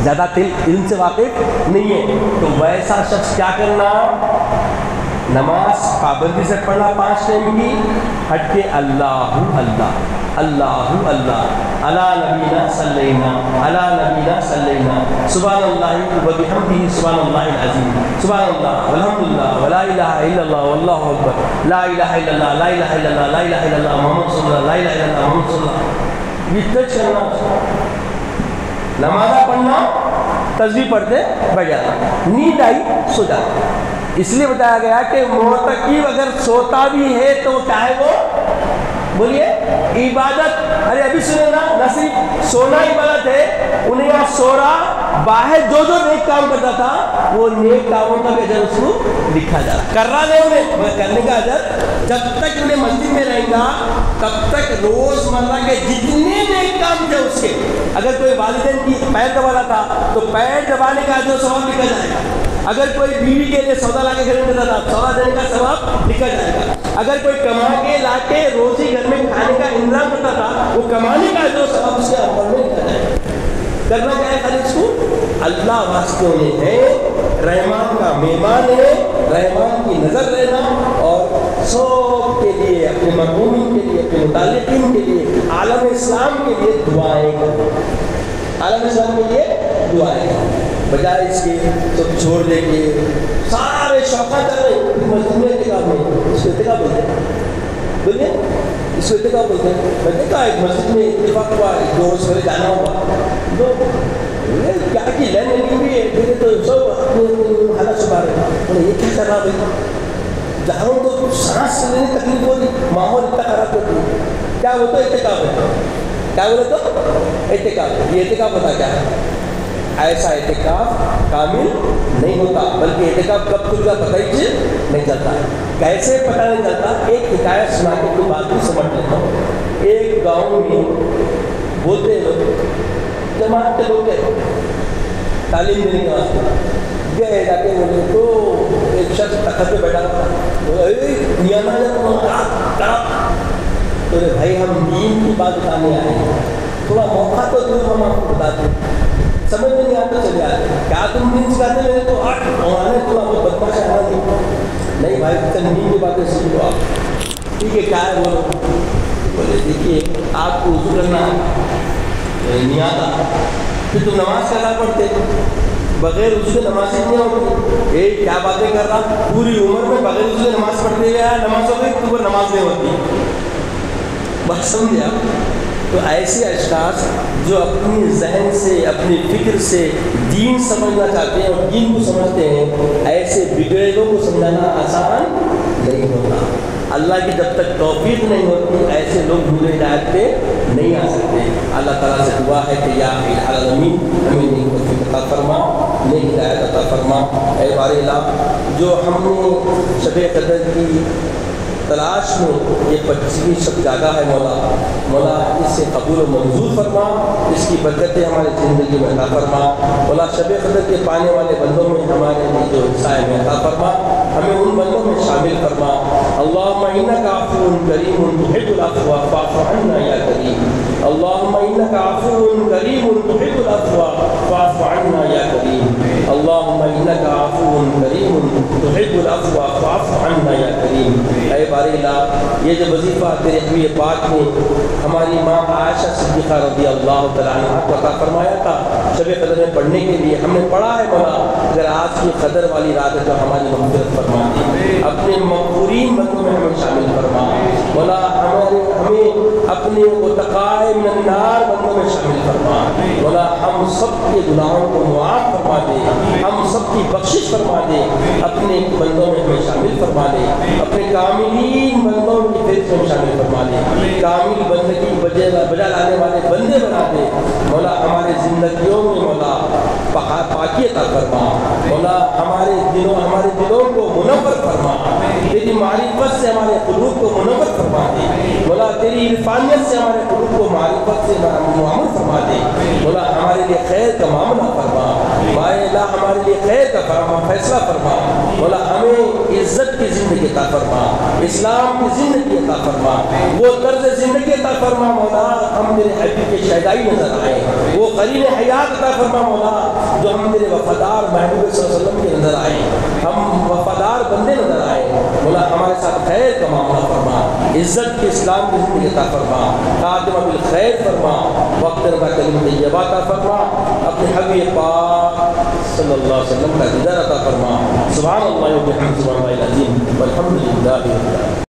زیادہ علم سے واقف نہیں ہے, تو ویسا شخص کیا کرنا, نماز پابندی سے پڑھنا 5 ٹائم کی, ہٹ کے اللہ اللہ اللہ اللہ علی نبینا صلینا علی نبینا صلینا, سبحان اللہ و بحمدہ سبحان اللہ العظیم, سبحان اللہ والحمد للہ ولا الہ الا اللہ واللہ اکبر, لا الہ الا اللہ لا الہ الا اللہ لا الہ الا اللہ محمد صلی اللہ لا الہ الا اللہ محمد صلی اللہ, یہ ٹچ کرنا. نمازہ پڑھنا تسبیح پڑھتے بیٹھ جانا، نیند آئی سو جانا۔ اس لیے بتایا گیا کہ معتکف اگر سوتا بھی ہے تو چاہے وہ بولیے عبادت، ارے ابھی سنے نا، نہ صرف سونا عبادت ہے، انہیں یہاں سو رہا، باہر جو جو نیک کام کرتا تھا وہ نیک کاموں کا بھی اجر اس کو لکھا جا رہا، کر رہا نہیں انہیں، مگر کرنے کا اجر جب تک انہیں مسجد میں رہیں گا تب تک روز مرہ کے جتنے نیک کام تھے اس کے، اگر کوئی والدین کی پیر دبانا تھا تو پیر دبانے کا اجر و ثواب لکھا جائے گا، اگر کوئی بیوی کے لیے سودا لا کے گھر میں دیتا تھا سودا دینے کا ثواب لکھا جائے گا، اگر کوئی کما کے لا کے روزی گھر میں کھانے کا انتظام کرتا تھا وہ کمانے کا جو سبب اس کے عمل میں لکھا جائے گا۔ کرنا کیا ہے خالی اس کو اللہ واسطے انہیں ہے، رحمان کا مہمان ہے، رحمان کی نظر لینا اور سب کے لیے، اپنے مرحومین کے لیے، اپنے متعلقین کے لیے، عالم اسلام کے لیے دعائیں کرنا، عالم اسلام کے لیے دعائیں کرنا، بجائے اس کے سب چھوڑ دے کے سارے شوقہ کر رہے ہیں مسجد میں اعتکاف میں، اس کو اعتکاف بولتے ہیں، بولیے اس کو اعتکاف بولتے ہیں۔ میں نے کہا ایک مسجد میں اتفاق ہوا، دو روز پہلے جانا ہوا، کیا کی لین لگی ہوئی ہے، میرے تو سب اپنے حالت چھپا رہے ہیں، انہیں یہ کیا کر رہا بھائی، جہاں تو سانس لینے تکلیف ہو رہی، ماحول اتنا خراب ہوتی ہے، کیا وہ تو اعتکاف ہے، کیا بولے تو اعتکاف، یہ اعتکاف ہوتا کیا ہے؟ ایسا اعتکاف کامل نہیں ہوتا، بلکہ اعتکاف کب خود کا پتہ ہی نہیں چلتا ہے۔ کیسے پتہ نہیں چلتا؟ ایک حکایت سنا کے کوئی بات بھی سمجھ لیتا ہوں۔ ایک گاؤں میں بولتے لوگ، جماعت کے لوگ گئے تعلیم دینے کے واسطے، گئے جا کے بولے تو ایک شخص تخت پہ بیٹھا تھا، میاں نہ تو بھائی ہم دین کی بات بتانے آئے ہیں، تھوڑا موقع تو دو ہم آپ کو بتاتے ہیں، سمجھ میں نہیں آتا چلے آتے، کیا تم دین سکھاتے میرے تو آٹھ مولانے تھوڑا بہت بدماش آنا نہیں بھائی، دین کی باتیں سیکھ لو آپ، ٹھیک ہے کیا ہے بولو، بولے دیکھیے آپ کو وضو کرنا نہیں آتا، پھر تم نماز کیسا پڑھتے، بغیر اس سے نماز ہی نہیں ہوتی، اے کیا باتیں کر رہا، پوری عمر میں بغیر اس سے نماز پڑھتے گیا، نماز ہو گئی تو وہ نماز نہیں ہوتی، بات سمجھے آپ؟ تو ایسے اشخاص جو اپنی ذہن سے، اپنی فکر سے دین سمجھنا چاہتے ہیں اور دین کو سمجھتے ہیں، ایسے بگڑے لوگوں کو سمجھانا آسان نہیں ہوتا۔ اللہ کی جب تک توفیق نہیں ہوتی ایسے لوگ نور ہدایت پہ نہیں آ سکتے۔ اللہ تعالیٰ سے دعا ہے کہ یا العالمین ہمیں نیک توفیق عطا فرما، نیک ہدایت عطا فرما۔ اے باری الہ، جو ہم نے شب قدر کی تلاش میں یہ 25ویں شب جاگا ہے، مولا اس سے قبول و منظور فرما، اس کی برکتیں ہماری زندگی میں عطا فرما۔ مولا شب قدر کے پانے والے بندوں میں ہمارے لیے جو حصہ ہے میں عطا فرما، ہمیں ان بندوں میں شامل فرما۔ اللہم انک عفو کریم تحب العفو فاعف عنا یا کریم، اللہم انک عفو کریم تحب العفو فاعف عنا یا کریم، اللہم انک عفو کریم تحب العفو فاعف عنا یا کریم۔ اے باری الہ، یہ جو وظیفہ تیرے حبیب پاک نے ہماری ماں عائشہ صدیقہ رضی اللہ تعالیٰ عنہ کو عطا فرمایا تھا شب قدر میں پڑھنے کے لیے، ہم نے پڑھا ہے مولا، اگر آج کی قدر والی رات ہے تو ہماری مغفرت فرما دی، اپنے مغفورین بندوں میں ہمیں شامل فرما مولا، ہمیں اپنے اتقاء من النار بندوں میں شامل فرما مولا، ہم سب کے گناہوں کو معاف فرما دے، ہم سب کی بخشش فرما دے، اپنے بندوں میں ہمیں شامل فرما دے، اپنے کاملین بندوں کی فہرست میں شامل فرما دے، کامل بندگی بجا لانے والے بندے بنا دے مولا، ہمارے زندگیوں میں مولا پاکی عطا فرما مولا، ہمارے دلوں کو منور فرما، تیری معرفت سے ہمارے قلوب کو منور فرما دے مولا، تیری عرفانیت سے ہمارے قلوب کو معرفت سے معمول فرما دے مولا، ہمارے لیے خیر کا معاملہ فرما مائے الہ، ہمارے لیے خیر کا فیصلہ فرما مولا، ہمیں عزت کی زندگی عطا فرما، اسلام کی زندگی عطا فرما، وہ طرز زندگی عطا فرما مولا، ہم تیرے حبیب کے شہدائی نظر آئے، وہ قرین حیات عطا فرما مولا، جو ہم تیرے وفادار محبوب صلی اللہ علیہ وسلم کے نظر آئے، ہم وفادار بندے نظر آئے مولا، ہمارے ساتھ خیر کا معاملہ فرما، عزت کے اسلام کی زندگی عطا فرما، خاتمہ بالخیر فرما، وقت رضا کلمہ طیبہ عطا فرما، اپنے حبیب پاک صلی اللہ علیہ وسلم کا دیدار عطا فرما۔ سبحان اللہ و بحمدہ، سبحان اللہ العظیم، والحمد للہ۔